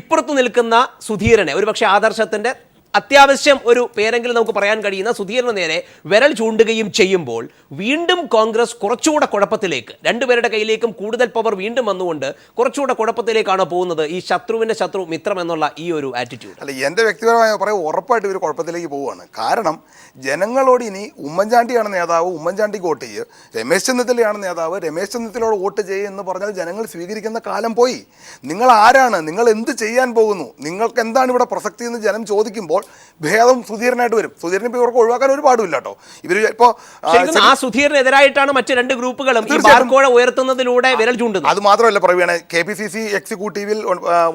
ഇപ്പുറത്ത് നിൽക്കുന്ന സുധീരനെ, ഒരുപക്ഷെ ആദർശത്തിൻ്റെ അത്യാവശ്യം ഒരു പേരെങ്കിലും നമുക്ക് പറയാൻ കഴിയുന്ന സുധീറിന് നേരെ വിരൽ ചൂണ്ടുകയും ചെയ്യുമ്പോൾ വീണ്ടും കോൺഗ്രസ് കുറച്ചുകൂടെ കുഴപ്പത്തിലേക്ക്, രണ്ടുപേരുടെ കയ്യിലേക്കും കൂടുതൽ പവർ വീണ്ടും വന്നുകൊണ്ട് കുറച്ചുകൂടെ കുഴപ്പത്തിലേക്കാണ് പോകുന്നത്. ഈ ശത്രുവിൻ്റെ ശത്രു മിത്രം എന്നുള്ള ഈ ഒരു ആറ്റിറ്റ്യൂഡ്. അല്ല, എൻ്റെ വ്യക്തിപരമായ പറയാം, ഉറപ്പായിട്ട് ഇവർ കുഴപ്പത്തിലേക്ക് പോവുകയാണ്. കാരണം ജനങ്ങളോട് ഇനി ഉമ്മൻചാണ്ടിയാണ് നേതാവ്, ഉമ്മൻചാണ്ടിക്ക് വോട്ട് ചെയ്യുക, രമേശ് ചെന്നിത്തലയാണ് നേതാവ്, രമേശ് ചെന്നിത്തലയോട് വോട്ട് ചെയ്യുക എന്ന് പറഞ്ഞാൽ ജനങ്ങൾ സ്വീകരിക്കുന്ന കാലം പോയി. നിങ്ങൾ ആരാണ്, നിങ്ങൾ എന്ത് ചെയ്യാൻ പോകുന്നു, നിങ്ങൾക്ക് എന്താണ് ഇവിടെ പ്രസക്തി എന്ന് ജനം ചോദിക്കുമ്പോൾ ഭേദം സുധീരനായിട്ട് വരും. സുധീരനെ ഇപ്പോൾ ഇവർക്ക് ഒഴിവാക്കാൻ ഒരു പാടുമില്ല കേട്ടോ. ഇവർ ഇപ്പോൾ ആ സുധീറിനെതിരായിട്ടാണ് മറ്റ് രണ്ട് ഗ്രൂപ്പുകളും ഈ ബാർക്കോഴ ഉയർത്തുന്നതിലൂടെ വിരൽ ചൂണ്ടുന്നത്. അത് മാത്രമല്ല പ്രവീണ, KPCC എക്സിക്യൂട്ടീവിൽ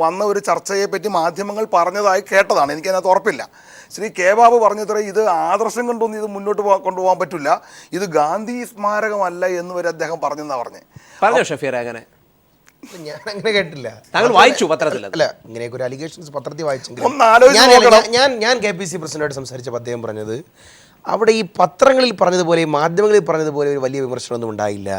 വന്ന ഒരു ചർച്ചയെ പറ്റി മാധ്യമങ്ങൾ പറഞ്ഞതായി കേട്ടതാണ്, എനിക്കതിനകത്ത് ഉറപ്പില്ല. ശ്രീ കെ ബാബു പറഞ്ഞത്ര ഇത് ആദർശം കൊണ്ടൊന്നും ഇത് മുന്നോട്ട് കൊണ്ടുപോകാൻ പറ്റില്ല, ഇത് ഗാന്ധി സ്മാരകമല്ല എന്ന് വരെ അദ്ദേഹം പറഞ്ഞെന്നാണ് പറഞ്ഞോ ഷഫീർ? അങ്ങനെ ഞാൻ അങ്ങനെ കേട്ടില്ല. താങ്കൾ വായിച്ചു പത്രത്തിൽ? അല്ല, ഇങ്ങനെയൊക്കെ ഒരു അലിഗേഷൻസ് പത്രത്തിൽ വായിച്ചെങ്കിൽ ഞാൻ KPCC പ്രസിഡന്റായിട്ട് സംസാരിച്ചപ്പോൾ അദ്ദേഹം പറഞ്ഞത് അവിടെ ഈ പത്രങ്ങളിൽ പറഞ്ഞതുപോലെ ഈ മാധ്യമങ്ങളിൽ പറഞ്ഞതുപോലെ ഒരു വലിയ വിമർശനമൊന്നും ഉണ്ടായില്ല.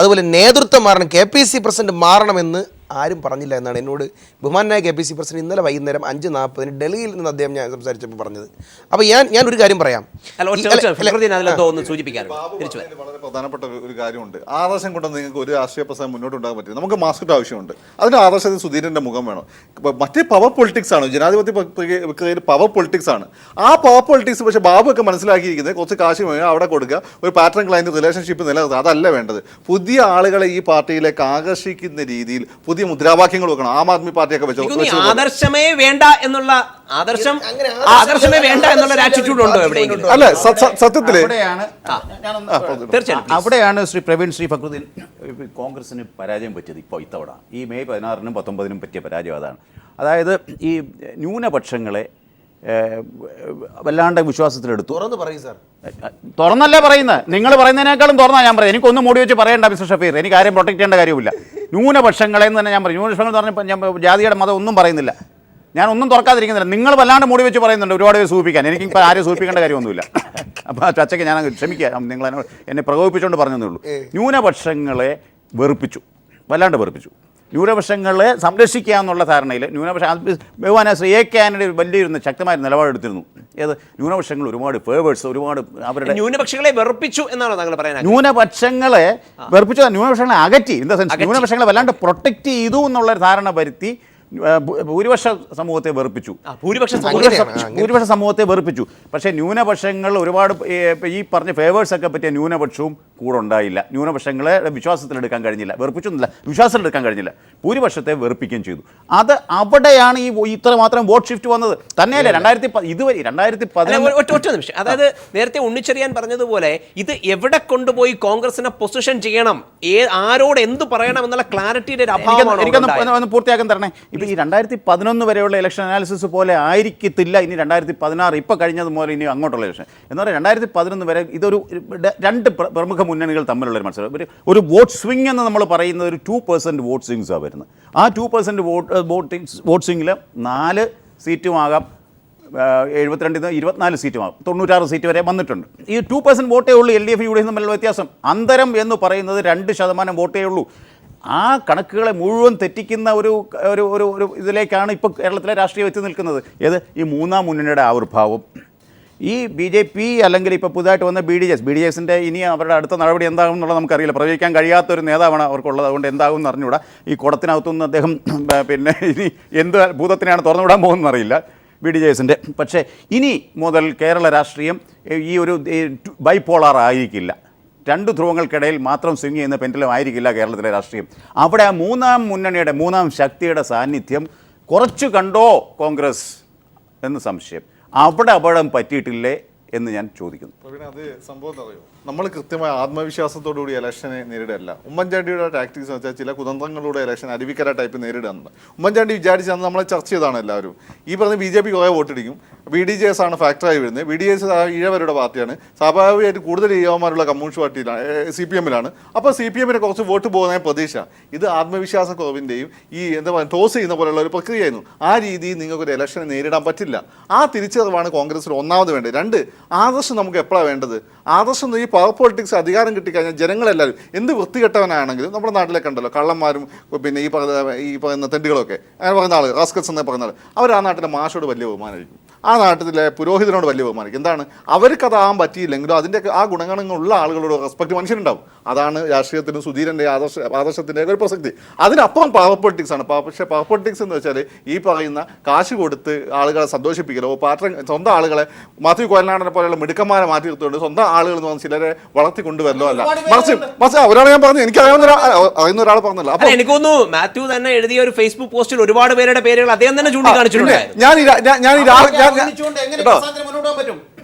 അതുപോലെ നേതൃത്വം മാറണം, KPCC പ്രസിഡന്റ് മാറണമെന്ന് ആരും പറഞ്ഞില്ല എന്നാണ് എന്നോട് ബഹുമാനായ KPCC പ്രസിഡന്റ് ഇന്നലെ വൈകുന്നേരം 5:40 ഡൽഹിയിൽ നിന്ന് അദ്ദേഹം ഞാൻ സംസാരിച്ചപ്പോൾ പറഞ്ഞത്. അപ്പോൾ ഞാൻ ഒരു കാര്യം പറയാം. വളരെ പ്രധാനപ്പെട്ട ഒരു കാര്യമുണ്ട്. ആദർശം കൊണ്ട് നിങ്ങൾക്ക് ഒരു രാഷ്ട്രീയ പ്രസ്ഥാനം മുന്നോട്ട് ഉണ്ടാകാൻ പറ്റില്ല. നമുക്ക് മാസ്കിന്റെ ആവശ്യമുണ്ട്. അതിന് ആദർശത്തിൽ സുധീരന്റെ മുഖം വേണം. മറ്റേ പവർ പൊളിറ്റിക്സ് ആണ്, ജനാധിപത്യ പ്രക്രിയയിൽ പവർ പൊളിറ്റിക്സ് ആണ്. ആ പവർ പൊളിറ്റിക്സ് പക്ഷേ ബാബു ഒക്കെ മനസ്സിലാക്കിയിരിക്കുന്നത് കുറച്ച് കാശ് അവിടെ കൊടുക്കുക, ഒരു പാറ്റേൺ ക്ലയന്റ് റിലേഷൻഷിപ്പ് നിലനിർത്തുക, അതല്ല വേണ്ടത്. പുതിയ ആളുകളെ ഈ പാർട്ടിയിലേക്ക് ആകർഷിക്കുന്ന രീതിയിൽ പുതിയ മുദ്രാവാക്യങ്ങൾ വെക്കണം. ആം ആദ്മി പാർട്ടിയൊക്കെ വെച്ചു ആദർശമേ വേണ്ട എന്നുള്ള ആദർശമേ വേണ്ട എന്നുള്ള ഒരു ആറ്റിറ്റ്യൂഡ് ഉണ്ടോ എവിടെയെങ്കിലും? അല്ല, സത്യത്തില് അവിടെയാണ് ശ്രീ പ്രവീൺ, ശ്രീ ഫക്രുദ്ദീൻ കോൺഗ്രസിന് പരാജയം പറ്റിയത്. ഇപ്പോൾ ഇത്തവണ ഈ മെയ് 16-നും 19-നും പറ്റിയ പരാജയം അതാണ്. അതായത് ഈ ന്യൂനപക്ഷങ്ങളെ വല്ലാണ്ട് വിശ്വാസത്തിലെടുത്തു. തുറന്ന് പറയും സാർ. തുറന്നല്ലേ പറയുന്നത്, നിങ്ങൾ പറയുന്നതിനേക്കാളും തുറന്നാണ് ഞാൻ പറയുന്നത്. എനിക്കൊന്നും മൂടി വെച്ച് പറയേണ്ട മിസ്റ്റർ ഷഫീർ, എനിക്ക് ആരെയും പ്രൊട്ടക്ട് ചെയ്യേണ്ട കാര്യമില്ല. ന്യൂനപക്ഷങ്ങളെ എന്ന് തന്നെ ഞാൻ പറയും. ന്യൂനപക്ഷങ്ങൾ എന്ന് പറഞ്ഞപ്പോൾ ഞാൻ ജാതിയുടെ മതം ഒന്നും പറയുന്നില്ല, ഞാൻ ഒന്നും തുറക്കാതിരിക്കുന്നില്ല. നിങ്ങൾ വല്ലാണ്ട് മൂടി വെച്ച് പറയുന്നുണ്ട് ഒരുപാട് പേര് സൂചിപ്പിക്കാൻ. എനിക്കിപ്പോൾ ആരെയും സൂചിപ്പിക്കേണ്ട കാര്യമൊന്നുമില്ല. അപ്പോൾ ചർച്ചയ്ക്ക് ഞാൻ ക്ഷമിക്കാം, നിങ്ങൾ എന്നെ പ്രകോപിപ്പിച്ചുകൊണ്ട് പറഞ്ഞതേ ഉള്ളൂ. ന്യൂനപക്ഷങ്ങളെ വെറുപ്പിച്ചു, വല്ലാണ്ട് വെറുപ്പിച്ചു. ന്യൂനപക്ഷങ്ങളെ സംരക്ഷിക്കുക എന്നുള്ള ധാരണയിൽ ബഹുമാന ശ്രീ AK ആന്റണി വലിയൊരു ശക്തമായ നിലപാടെടുത്തിരുന്നു. ഏത് ന്യൂനപക്ഷങ്ങൾ ഒരുപാട് ഫേവേഴ്സ്, ഒരുപാട് അവരുടെ ന്യൂനപക്ഷങ്ങളെ വെറുപ്പിച്ചു എന്നാണോ താങ്കൾ പറയുന്നത്? ന്യൂനപക്ഷങ്ങളെ വെറുപ്പിച്ചു, ന്യൂനപക്ഷങ്ങളെ അകറ്റി. ഇൻ ദ സെൻസ് ന്യൂനപക്ഷങ്ങളെ വല്ലാണ്ട് പ്രൊട്ടക്റ്റ് ചെയ്തു എന്നുള്ള ധാരണ വരുത്തി ഭൂരിപക്ഷ സമൂഹത്തെ വെറുപ്പിച്ചു. ഭൂരിപക്ഷ സമൂഹത്തെ വെറുപ്പിച്ചു. പക്ഷേ ന്യൂനപക്ഷങ്ങൾ ഒരുപാട് ഈ പറഞ്ഞ ഫേവേഴ്സ് ഒക്കെ പറ്റിയ ന്യൂനപക്ഷവും കൂടെ ഉണ്ടായില്ല. ന്യൂനപക്ഷങ്ങളെ വിശ്വാസത്തിലെടുക്കാൻ കഴിഞ്ഞില്ല, വെറുപ്പിച്ചൊന്നുമില്ല, വിശ്വാസത്തിലെടുക്കാൻ കഴിഞ്ഞില്ല, ഭൂരിപക്ഷത്തെ വെറുപ്പിക്കുകയും ചെയ്തു. അത് അവിടെയാണ് ഈ ഇത്ര മാത്രം വോട്ട് ഷിഫ്റ്റ് വന്നത്. തന്നെയല്ലേ 2011 ഒറ്റ നിമിഷം. അതായത് നേരത്തെ ഉണ്ണിച്ചെറിയാൻ പറഞ്ഞതുപോലെ ഇത് എവിടെ കൊണ്ടുപോയി കോൺഗ്രസിനെ പൊസിഷൻ ചെയ്യണം, ആരോട് എന്ത് പറയണം എന്നുള്ള ക്ലാരിറ്റിയുടെ ഒരു അഭാവമാണ്. എനിക്കൊന്ന് പൂർത്തിയാക്കാൻ തരണേ. ഇപ്പോൾ ഈ 2011 വരെയുള്ള ഇലക്ഷൻ അനാലിസിസ് പോലെ ആയിരിക്കത്തില്ല ഇനി 2016 ഇപ്പോൾ കഴിഞ്ഞത് പോലെ ഇനി അങ്ങോട്ടുള്ള ഇലക്ഷൻ എന്ന് പറഞ്ഞാൽ 2011 വരെ ഇതൊരു രണ്ട് പ്രമുഖ മുന്നണികൾ തമ്മിലുള്ളൊരു മത്സരം. ഒരു വോട്ട് സ്വിങ് എന്ന് നമ്മൾ പറയുന്നത് ഒരു 2% വോട്ട് സ്വിങ്സാണ് വരുന്നത്. ആ 2% വോട്ട് സ്വിങ്ങിൽ 4 സീറ്റുമാകാം, 72 24 സീറ്റുമാകും, 96 സീറ്റ് വരെ വന്നിട്ടുണ്ട്. ഈ 2% വോട്ടേ ഉള്ളൂ LDF UDF തമ്മിലുള്ള വ്യത്യാസം. അന്തരം എന്ന് പറയുന്നത് 2% വോട്ടേ ഉള്ളൂ. ആ കണക്കുകളെ മുഴുവൻ തെറ്റിക്കുന്ന ഒരു ഒരു ഒരു ഇതിലേക്കാണ് ഇപ്പോൾ കേരളത്തിലെ രാഷ്ട്രീയം എത്തി നിൽക്കുന്നത്. ഏത് ഈ മൂന്നാം മുന്നണിയുടെ ആവിർഭാവം, ഈ BJP അല്ലെങ്കിൽ ഇപ്പോൾ പുതുതായിട്ട് വന്ന BDJസിൻ്റെ ഇനി അവരുടെ അടുത്ത നടപടി എന്താകും എന്നുള്ളത് നമുക്കറിയില്ല. പ്രവചിക്കാൻ കഴിയാത്തൊരു നേതാവാണ് അവർക്കുള്ളത്. അതുകൊണ്ട് എന്താകും എന്ന് അറിഞ്ഞുകൂടാ. ഈ കുടത്തിനകത്തുനിന്ന് അദ്ദേഹം പിന്നെ ഇനി എന്ത് ഭൂതത്തിനാണ് തുറന്നുവിടാൻ പോകുന്നതെന്ന് അറിയില്ല BDJസിൻ്റെ. പക്ഷേ ഇനി മുതൽ കേരള രാഷ്ട്രീയം ഈ ഒരു ബൈപോളാർ ആയിരിക്കില്ല. രണ്ട് ധ്രുവങ്ങൾക്കിടയിൽ മാത്രം സ്വിങ് ചെയ്യുന്ന പെൻഡലം ആയിരിക്കില്ല കേരളത്തിലെ രാഷ്ട്രീയം. അവിടെ ആ മൂന്നാം മുന്നണിയുടെ, മൂന്നാം ശക്തിയുടെ സാന്നിധ്യം കുറച്ച് കണ്ടോ കോൺഗ്രസ് എന്ന് സംശയം. അവിടെ അപകടം പറ്റിയിട്ടില്ലേ എന്ന് ഞാൻ ചോദിക്കുന്നു. പ്രവീണ, അത് സംഭവം അറിയോ, നമ്മൾ കൃത്യമായ ആത്മവിശ്വാസത്തോടുകൂടി ഇലക്ഷനെ നേരിടല്ല. ഉമ്മൻചാണ്ടിയുടെ ടാക്ടിക്സ് എന്ന് വെച്ചാൽ ചില കുതന്ത്രങ്ങളിലൂടെ ഇലക്ഷൻ അരുവിക്കര ടൈപ്പ് നേരിടുന്നുണ്ട്. ഉമ്മൻചാണ്ടി വിചാരിച്ചാൽ നമ്മളെ ചർച്ച ചെയ്താണ് എല്ലാവരും. ഈ പറഞ്ഞ BJP കുറേ വോട്ടിടിക്കും, BDJS ആണ് ഫാക്ടറായി വരുന്നത്. BDJS ഈഴവരുടെ പാർട്ടിയാണ്, സ്വാഭാവികമായിട്ട് കൂടുതൽ ഈഴവന്മാരുള്ള കമ്മ്യൂണിസ്റ്റ് പാർട്ടിയിലാണ്, CPM-ലാണ്. അപ്പോൾ CPM-ന് കുറച്ച് വോട്ട് പോകുന്ന പ്രതീക്ഷ. ഇത് ആത്മവിശ്വാസ കുറവിൻ്റെയും ഈ എന്താ പറയുക ടോസ് ചെയ്യുന്ന പോലെയുള്ള ഒരു പ്രക്രിയയായിരുന്നു. ആ രീതിയിൽ നിങ്ങൾക്കൊരു ഇലക്ഷനെ നേരിടാൻ പറ്റില്ല. ആ തിരിച്ചറിവാണ് കോൺഗ്രസിൽ ഒന്നാമത് വേണ്ടത്. 2, ആദർശം നമുക്ക് എപ്പോഴാണ് വേണ്ടത്? ആദർശം ഈ പവർ പൊളിറ്റിക്സ് അധികാരം കിട്ടിക്കഴിഞ്ഞാൽ ജനങ്ങളെല്ലാവരും എന്ത് വൃത്തികെട്ടവനാണെങ്കിലും നമ്മുടെ നാട്ടിലൊക്കെ ഉണ്ടല്ലോ കള്ളന്മാരും പിന്നെ ഈ പറയുന്ന തെണ്ടുകളൊക്കെ അങ്ങനെ പറയുന്ന ആൾ റാസ്കൽസ് എന്നേ പറയുന്ന ആൾ അവർ ആ നാട്ടിലെ മാഷോട് വലിയ ബഹുമാനമായിരിക്കും, ആ നാട്ടിലെ പുരോഹിതനോട് വലിയ ബഹുമാനിക്കും. എന്താണ് അവർക്കതാകാൻ പറ്റിയില്ലെങ്കിലും അതിൻ്റെ ആ ഗുണഗണങ്ങളുള്ള ആളുകളോട് റെസ്പെക്ട് മനുഷ്യനുണ്ടാവും. അതാണ് രാഷ്ട്രീയത്തിനും സുധീരൻ്റെ ആദർശത്തിൻ്റെ ഒരു പ്രസക്തി. അതിനപ്പുറം പവർ പൊളിറ്റിക്സ് ആണ്. പക്ഷേ പവർ പൊളിറ്റിക്സ് എന്ന് വെച്ചാൽ ഈ പറയുന്ന കാശ് കൊടുത്ത് ആളുകളെ സന്തോഷിപ്പിക്കലോ സ്വന്തം ആളുകളെ മാത്യു കോയൽനാടനെ പോലെയുള്ള മിടുക്കന്മാരെ മാറ്റി നിർത്തുകൊണ്ട് സ്വന്തം ആളുകൾ എന്ന് പറഞ്ഞാൽ ചിലരെ വളർത്തിക്കൊണ്ടുവരലോ അല്ല. മറിച്ച് ഒരാൾ ഞാൻ പറഞ്ഞു, എനിക്ക് അറിയുന്ന ഒരാൾ പറഞ്ഞല്ലോ. അപ്പൊ എനിക്ക് തോന്നുന്നു മാത്യു തന്നെ എഴുതിയ ഒരു ഫേസ്ബുക്ക് പോസ്റ്റിൽ ഒരുപാട് പേരുടെ പേരുകൾ അദ്ദേഹം തന്നെ ചൂണ്ടിക്കാണിച്ചിട്ടുണ്ട്.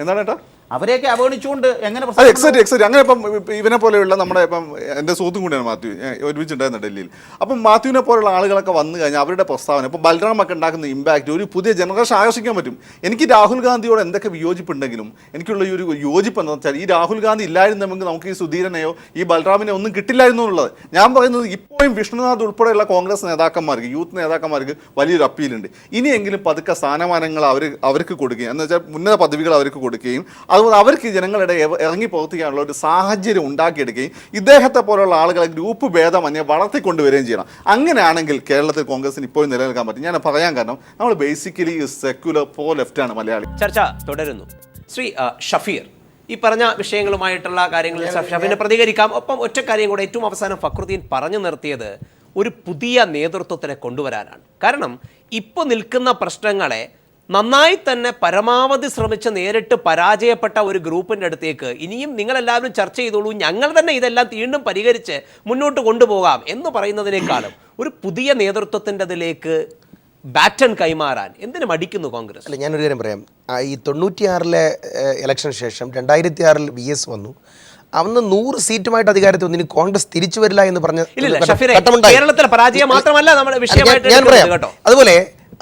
എന്താണ് ഏട്ടാ അവരെയൊക്കെ അവഗണിച്ചുകൊണ്ട് എങ്ങനെ എക്സാക്ട് അങ്ങനെ ഇപ്പം ഇവനെ പോലെയുള്ള നമ്മുടെ ഇപ്പം എൻ്റെ സുഹൃത്തും കൂടിയാണ് മാത്യു, ഒരുമിച്ചുണ്ടായിരുന്നു ഡൽഹിയിൽ. അപ്പം മാത്യുവിനെ പോലുള്ള ആളുകളൊക്കെ വന്നു കഴിഞ്ഞാൽ അവരുടെ പ്രസ്താവന ഇപ്പോൾ ബൽറാം ഒക്കെ ഉണ്ടാക്കുന്ന ഇമ്പാക്റ്റ് ഒരു പുതിയ ജനറേഷൻ ആകർഷിക്കാൻ പറ്റും. എനിക്ക് രാഹുൽ ഗാന്ധിയോട് എന്തൊക്കെ വിയോജിപ്പുണ്ടെങ്കിലും എനിക്കുള്ള ഈ ഒരു യോജിപ്പ് എന്താണെന്ന് വെച്ചാൽ ഈ രാഹുൽ ഗാന്ധി ഇല്ലായിരുന്നെങ്കിൽ നമുക്ക് ഈ സുധീരനെയോ ഈ ബൽറാമിനെ ഒന്നും കിട്ടില്ലായിരുന്നു എന്നുള്ളത്. ഞാൻ പറയുന്നത് ഇപ്പോഴും വിഷ്ണുനാഥ് ഉൾപ്പെടെയുള്ള കോൺഗ്രസ് നേതാക്കന്മാർക്ക് യൂത്ത് നേതാക്കന്മാർക്ക് വലിയൊരു അപ്പീലുണ്ട്. ഇനിയെങ്കിലും പതുക്കെ സ്ഥാനമാനങ്ങൾ അവർക്ക് കൊടുക്കുകയും എന്ന് വെച്ചാൽ ഉന്നത പദവികൾ അവർക്ക് കൊടുക്കുകയും അതുപോലെ അവർക്ക് ജനങ്ങളുടെ ഇറങ്ങി പ്രവർത്തിക്കാനുള്ള ഒരു സാഹചര്യം ഉണ്ടാക്കിയെടുക്കുകയും ഇദ്ദേഹത്തെ പോലുള്ള ആളുകളെ ഗ്രൂപ്പ് ഭേദമന്യേ വളർത്തിക്കൊണ്ടുവരികയും ചെയ്യണം. അങ്ങനെയാണെങ്കിൽ കേരളത്തിൽ കോൺഗ്രസിന് ഇപ്പോഴും നിലനിൽക്കാൻ പറ്റും. ഞാൻ പറയാൻ കാരണം നമ്മൾ ബേസിക്കലി സെക്യുലർ പ്രോ ലെഫ്റ്റ് ആണ് മലയാളി. ചർച്ച തുടരുന്നു. ശ്രീ ഷഫീർ, ഈ പറഞ്ഞ വിഷയങ്ങളുമായിട്ടുള്ള കാര്യങ്ങളിൽ ഷഫീറിന് പ്രതികരിക്കാം. ഒപ്പം ഒറ്റ കാര്യം കൂടെ ഏറ്റവും അവസാനം ഫക്രുദ്ദീൻ പറഞ്ഞു നിർത്തിയത് ഒരു പുതിയ നേതൃത്വത്തിനെ കൊണ്ടുവരാനാണ്. കാരണം ഇപ്പോൾ നിൽക്കുന്ന പ്രശ്നങ്ങളെ നന്നായി തന്നെ പരമാവധി ശ്രമിച്ച് നേരിട്ട് പരാജയപ്പെട്ട ഒരു ഗ്രൂപ്പിൻ്റെ അടുത്തേക്ക് ഇനിയും നിങ്ങളെല്ലാവരും ചർച്ച ചെയ്തോളൂ, ഞങ്ങൾ തന്നെ ഇതെല്ലാം വീണ്ടും പരിഹരിച്ച് മുന്നോട്ട് കൊണ്ടുപോകാം എന്ന് പറയുന്നതിനേക്കാളും ഒരു പുതിയ നേതൃത്വത്തിൻ്റെതിലേക്ക് ബാറ്റൺ കൈമാറാൻ എന്തിനു മടിക്കുന്നു കോൺഗ്രസ്? അല്ല, ഞാനൊരു കാര്യം പറയാം. ഈ 96-ലെ ഇലക്ഷന് ശേഷം 2006-ൽ VS വന്നു. അന്ന് 100 സീറ്റുമായിട്ട് അധികാരത്തിൽ വന്നു. ഇനി കോൺഗ്രസ് തിരിച്ചു വരില്ല എന്ന് പറഞ്ഞ കേരളത്തിലെ പരാജയം മാത്രമല്ല നമ്മുടെ വിഷയമായിട്ട് ഞാൻ പറയാം. അതുപോലെ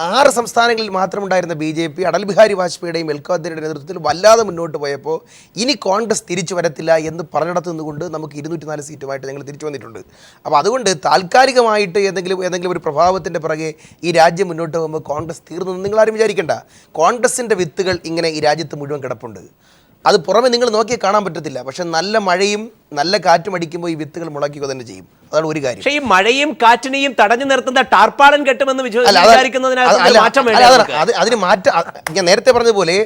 6 സംസ്ഥാനങ്ങളിൽ മാത്രമുണ്ടായിരുന്ന BJP അടൽ ബിഹാരി വാജ്പേയിയുടെയും എൽഖാദ്രിയുടെ നേതൃത്വത്തിൽ വല്ലാതെ മുന്നോട്ട് പോയപ്പോൾ ഇനി കോൺഗ്രസ് തിരിച്ചു വരത്തില്ല എന്ന് പറഞ്ഞിടത്ത് നിന്നുകൊണ്ട് നമുക്ക് 204 സീറ്റുമായിട്ട് ഞങ്ങൾ തിരിച്ചു വന്നിട്ടുണ്ട്. അപ്പോൾ അതുകൊണ്ട് താൽക്കാലികമായിട്ട് ഏതെങ്കിലും ഒരു പ്രഭാവത്തിൻ്റെ പിറകെ ഈ രാജ്യം മുന്നോട്ട് പോകുമ്പോൾ കോൺഗ്രസ് തീർന്നു നിങ്ങളാരും വിചാരിക്കേണ്ട. കോൺഗ്രസിൻ്റെ വിത്തുകൾ ഇങ്ങനെ ഈ രാജ്യത്ത് മുഴുവൻ കിടപ്പുണ്ട്. അത് പുറമെ നിങ്ങൾ നോക്കി കാണാൻ പറ്റത്തില്ല. പക്ഷെ നല്ല മഴയും നല്ല കാറ്റും അടിക്കുമ്പോൾ ഈ വിത്തുകൾ മുളയ്ക്കുക തന്നെ ചെയ്യും. അതാണ് ഒരു കാര്യം. പക്ഷേ ഈ മഴയും കാറ്റിനെയും തടഞ്ഞു നിർത്തുന്ന ടാർപ്പാളൻ കെട്ടുമെന്ന് അതിന് മാറ്റം ഞാൻ നേരത്തെ പറഞ്ഞതുപോലെ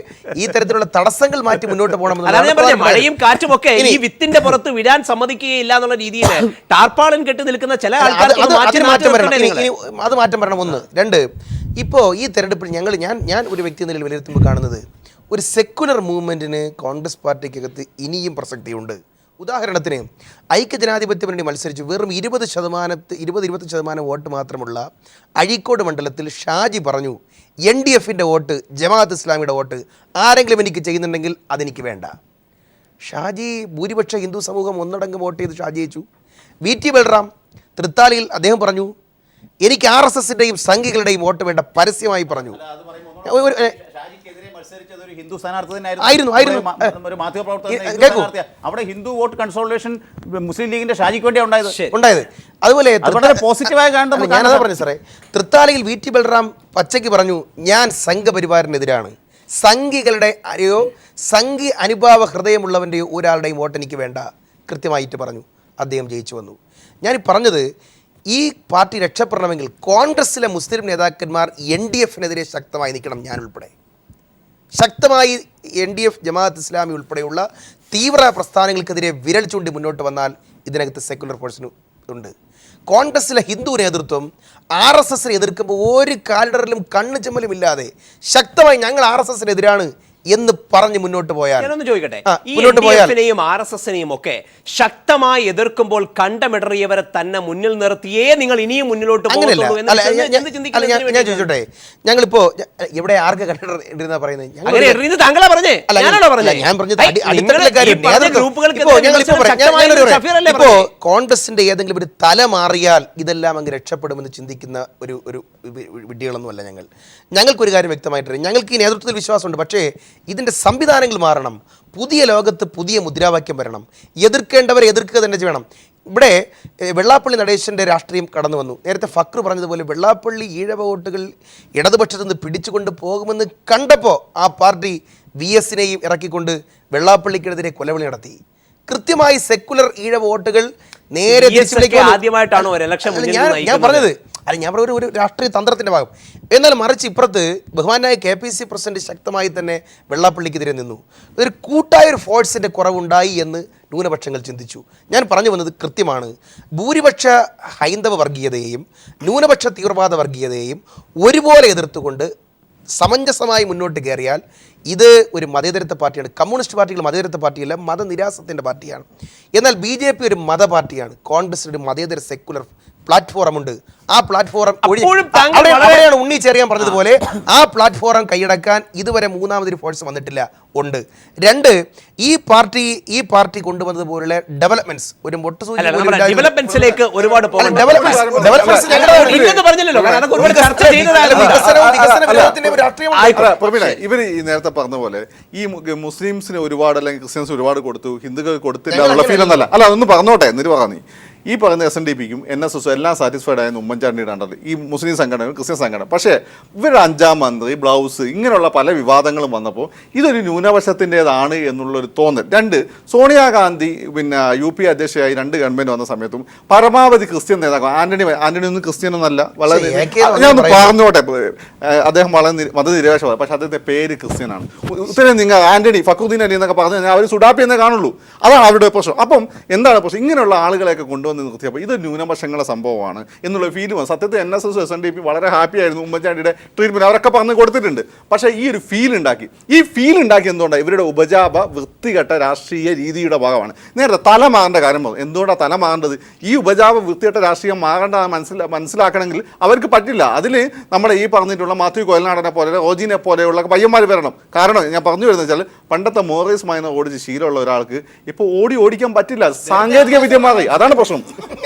ഈ തരത്തിലുള്ള തടസ്സങ്ങൾ മാറ്റി മുന്നോട്ട് പോകണമെന്ന്. മഴയും കാറ്റും ഒക്കെ ഈ വിത്തിന്റെ പുറത്ത് വിടാൻ സമ്മതിക്കുകയില്ല എന്നുള്ള രീതിയിൽ ടാർപ്പാളൻ കെട്ടി നിൽക്കുന്ന ചില ആൾക്കാർ അത് മാറ്റം വരണം. 1. 2, ഇപ്പോൾ ഈ തെരഞ്ഞെടുപ്പിൽ ഞാൻ ഒരു വ്യക്തി നിലയിൽ വിലയിരുത്തുമ്പോൾ കാണുന്നത് ഒരു സെക്കുലർ മൂവ്മെൻറ്റിന് കോൺഗ്രസ് പാർട്ടിക്കകത്ത് ഇനിയും പ്രസക്തിയുണ്ട്. ഉദാഹരണത്തിന് ഐക്യജനാധിപത്യ മുന്നണി മത്സരിച്ച് വെറും 20-25% വോട്ട് മാത്രമുള്ള അഴീക്കോട് മണ്ഡലത്തിൽ ഷാജി പറഞ്ഞു NDFൻ്റെ വോട്ട്, ജമാഅത്ത് ഇസ്ലാമിയുടെ വോട്ട് ആരെങ്കിലും എനിക്ക് ചെയ്യുന്നുണ്ടെങ്കിൽ അതെനിക്ക് വേണ്ട. ഷാജി ഭൂരിപക്ഷ ഹിന്ദു സമൂഹം ഒന്നടങ്കം വോട്ട് ചെയ്ത് ഷാജി ജയിച്ചു. VT ബൽറാം തൃത്താലയിൽ അദ്ദേഹം പറഞ്ഞു എനിക്ക് RSSൻ്റെയും സംഘികളുടെയും വോട്ട് വേണ്ട, പരസ്യമായി പറഞ്ഞു. ഹിന്ദു സ്ഥാനാർത്ഥി അവിടെ ഹിന്ദു വോട്ട് കൺസോളിഡേഷൻ മുസ്ലിം ലീഗിന്റെ ഷാജിക്ക് വേണ്ടി ഉണ്ടായത്. അതുപോലെ പോസിറ്റീവായി കാണുന്നത് ഞാനതാ പറഞ്ഞു സാറേ. തൃത്താലയിൽ VT ബൽറാം പച്ചയ്ക്ക് പറഞ്ഞു ഞാൻ സംഘപരിവാറിനെതിരാണ്, സംഘികളുടെ സംഘി അനുഭാവ ഹൃദയമുള്ളവൻ്റെയോ ഒരാളുടെയും വോട്ട് എനിക്ക് വേണ്ട, കൃത്യമായിട്ട് പറഞ്ഞു. അദ്ദേഹം ജയിച്ചു വന്നു. ഞാൻ പറഞ്ഞത് ഈ പാർട്ടി രക്ഷപ്പെടണമെങ്കിൽ കോൺഗ്രസിലെ മുസ്ലിം നേതാക്കന്മാർ NDFനെതിരെ ശക്തമായി നിൽക്കണം. ഞാൻ ഉൾപ്പെടെ ശക്തമായി NDF, ജമാഅത്ത് ഇസ്ലാമി ഉൾപ്പെടെയുള്ള തീവ്ര പ്രസ്ഥാനങ്ങൾക്കെതിരെ വിരൽ ചൂണ്ടി മുന്നോട്ട് വന്നാൽ ഇതിനകത്ത് സെക്കുലർ ഫോഴ്സിന് ഉണ്ട്. കോൺഗ്രസിലെ ഹിന്ദു നേതൃത്വം RSSനെ എതിർക്കുമ്പോൾ ഒരു കാലഡറിലും കണ്ണു ചെമ്മലും ഇല്ലാതെ ശക്തമായി ഞങ്ങൾ RSSനെതിരാണ് എന്ന് പറഞ്ഞ് മുന്നോട്ട് പോയാൽ ഞാനൊന്ന് ചോദിക്കട്ടെ, ഈ NDFനെയും RSSനെയും ഒക്കെ ശക്തമായി എതിർക്കുമ്പോൾ കണ്ടമിടറിയവരെ തന്നെ മുന്നിൽ നിർത്തിയേ നിങ്ങൾ ഇനിയും മുന്നിലോട്ട് അങ്ങനെയല്ല. ഞാൻ ചോദിച്ചോട്ടെ, ഞങ്ങളിപ്പോ ഇവിടെ ആർക്ക് കണ്ടിരുന്ന പറയുന്നത്? ഇപ്പോ കോൺഗ്രസിന്റെ ഏതെങ്കിലും ഒരു തല മാറിയാൽ ഇതെല്ലാം അങ്ങ് രക്ഷപ്പെടുമെന്ന് ചിന്തിക്കുന്ന ഒരു വിഡ്ഢികളൊന്നുമല്ല ഞങ്ങൾ. ഞങ്ങൾക്കൊരു കാര്യം വ്യക്തമായിട്ടറിയാം, ഞങ്ങൾക്ക് ഈ നേതൃത്വത്തിൽ വിശ്വാസമുണ്ട്. പക്ഷേ ഇതിൻ്റെ സംവിധാനങ്ങൾ മാറണം. പുതിയ ലോകത്ത് പുതിയ മുദ്രാവാക്യം വരണം. എതിർക്കേണ്ടവരെ എതിർക്കുക തന്നെ ചെയ്യണം. ഇവിടെ വെള്ളാപ്പള്ളി നടേശൻ്റെ രാഷ്ട്രീയം കടന്നു വന്നു. നേരത്തെ ഫക്രു പറഞ്ഞതുപോലെ വെള്ളാപ്പള്ളി ഈഴവ വോട്ടുകൾ ഇടതുപക്ഷത്തു നിന്ന് പിടിച്ചുകൊണ്ട് പോകുമെന്ന് കണ്ടപ്പോൾ ആ പാർട്ടി VS-നെയും ഇറക്കിക്കൊണ്ട് വെള്ളാപ്പള്ളിക്കെതിരെ കൊലവിളി നടത്തി. കൃത്യമായി സെക്കുലർ ഈഴ വോട്ടുകൾ നേരെ ആദ്യമായിട്ടാണോ ഒരു ഇലക്ഷൻ ഞാൻ പറഞ്ഞത് ഞാൻ പറഞ്ഞ ഒരു രാഷ്ട്രീയ തന്ത്രത്തിന്റെ ഭാഗം. എന്നാൽ മറിച്ച് ഇപ്പുറത്ത് ബഹുമാനായ KPC പ്രസിഡന്റ് ശക്തമായി തന്നെ വെള്ളാപ്പള്ളിക്കെതിരെ നിന്നു. ഒരു കൂട്ടായൊരു ഫോഴ്സിന്റെ കുറവുണ്ടായി എന്ന് ന്യൂനപക്ഷങ്ങൾ ചിന്തിച്ചു. ഞാൻ പറഞ്ഞു വന്നത് കൃത്യമാണ്. ഭൂരിപക്ഷ ഹൈന്ദവ വർഗീയതയെയും ന്യൂനപക്ഷ തീവ്രവാദ വർഗീയതയെയും ഒരുപോലെ എതിർത്തുകൊണ്ട് സമഞ്ജസമായി മുന്നോട്ട് കയറിയാൽ ഇത് ഒരു മതേതരത്വ പാർട്ടിയാണ്. കമ്മ്യൂണിസ്റ്റ് പാർട്ടികൾ മതേതരത്വ പാർട്ടിയല്ല, മതനിരാസത്തിൻ്റെ പാർട്ടിയാണ്. എന്നാൽ BJP ഒരു മത പാർട്ടിയാണ്. കോൺഗ്രസിന് ഒരു മതേതര സെക്കുലർ പ്ലാറ്റ്ഫോം ഉണ്ട്. ആ പ്ലാറ്റ്ഫോം അവിടെയാണ് ഉണ്ണി ചെറിയാൻ പറഞ്ഞതുപോലെ ആ പ്ലാറ്റ്ഫോം കൈയടക്കാൻ ഇതുവരെ മൂന്നാമതൊരു ഫോഴ്സ് വന്നിട്ടില്ല. ഉണ്ട്. രണ്ട്, ഈ പാർട്ടി കൊണ്ടുവന്നതുപോലുള്ള ഡെവലപ്മെന്റ്സ് ഒരു ഡെവലപ്മെന്റ്സിലേക്ക് ഒരുപാട് ഇവർ ഈ നേരത്തെ പറഞ്ഞ പോലെ ഈ മുസ്ലിംസിന് ഒരുപാട് അല്ലെങ്കിൽ ക്രിസ്ത്യൻസ് ഒരുപാട് കൊടുത്തു, ഹിന്ദുക്കൾക്ക് കൊടുത്തില്ല എന്നുള്ള ഫീൽ ഒന്നല്ല. അല്ല, അതൊന്ന് പറഞ്ഞോട്ടെ. എന്നിട്ട് പറഞ്ഞു ഈ പറയുന്ന SNDPക്കും NSS എല്ലാം സാറ്റിസ്ഫൈഡ് ആയെന്ന് ഉമ്മൻചാണ്ടിയുടെ അണ്ടറിൽ ഈ മുസ്ലിം സംഘടനകൾ ക്രിസ്ത്യൻ സംഘടന. പക്ഷേ ഇവരുടെ 5ാം മന്ത്രി ബ്ലൗസ് ഇങ്ങനെയുള്ള പല വിവാദങ്ങളും വന്നപ്പോൾ ഇതൊരു ന്യൂനപക്ഷത്തിൻ്റെതാണ് എന്നുള്ളൊരു തോന്നൽ. രണ്ട്, സോണിയാഗാന്ധി പിന്നെ UP അധ്യക്ഷയായി 2 ഗവൺമെൻറ് വന്ന സമയത്തും പരമാവധി ക്രിസ്ത്യൻ നേതാക്കൾ ആന്റണി ഒന്നും ക്രിസ്ത്യൻ ഒന്നല്ല, വളരെ ഞാനൊന്ന് പറഞ്ഞോട്ടെ, അദ്ദേഹം വളരെ മതനിരപേക്ഷമാണ്. പക്ഷേ അദ്ദേഹത്തെ പേര് ക്രിസ്ത്യനാണ്. ഉത്തരം നിങ്ങൾ ആന്റണി ഫക്രുദ്ദീൻ അലി എന്നൊക്കെ പറഞ്ഞു കഴിഞ്ഞാൽ അവർ സുഡാപ്പി എന്നേ കാണുള്ളൂ. അതാണ് അവരുടെ പ്രശ്നം. അപ്പം എന്താണ് പ്രശ്നം? ഇങ്ങനെയുള്ള ആളുകളെയൊക്കെ കൊണ്ടുവന്ന് നിർത്തിയപ്പോൾ ഇത് ന്യൂനപക്ഷങ്ങളുടെ സംഭവമാണ് എന്നുള്ള ഫീൽ വന്നു. സത്യത്തിൽ NSS SNDP വളരെ ഹാപ്പി ആയിരുന്നു. ഉമ്മൻചാണ്ടിയുടെ ട്രീറ്റ്മെന്റ് അവരൊക്കെ പറഞ്ഞു കൊടുത്തിട്ടുണ്ട്. പക്ഷേ ഈ ഒരു ഫീൽ ഉണ്ടാക്കി എന്തുകൊണ്ടാണ്? ഇവരുടെ ഉപജാപ വൃത്തികെട്ട രാഷ്ട്രീയ രീതിയുടെ ഭാഗമാണ്. നേരത്തെ തല മാറേണ്ട കാര്യം പറഞ്ഞു. എന്തുകൊണ്ടാണ് തല മാറേണ്ടത്? ഈ ഉപജാപ വൃത്തികെട്ട രാഷ്ട്രീയം മാറേണ്ട മനസ്സിലാക്കണമെങ്കിൽ അവർക്ക് പറ്റില്ല. അതിൽ നമ്മുടെ ഈ പറഞ്ഞിട്ടുള്ള മാത്യു കൊയൽനാടനെ പോലെ റോജിനെ പോലെയുള്ള പയ്യന്മാർ വരണം. കാരണം ഞാൻ പറഞ്ഞു വരുന്നത് വെച്ചാൽ പണ്ടത്തെ മോറീസ് മൈനർ ഓടിച്ച് ശീലമുള്ള ഒരാൾക്ക് ഇപ്പോൾ ഓടിക്കാൻ പറ്റില്ല. സാങ്കേതിക വിദ്യ മാറി. അതാണ് പ്രശ്നം.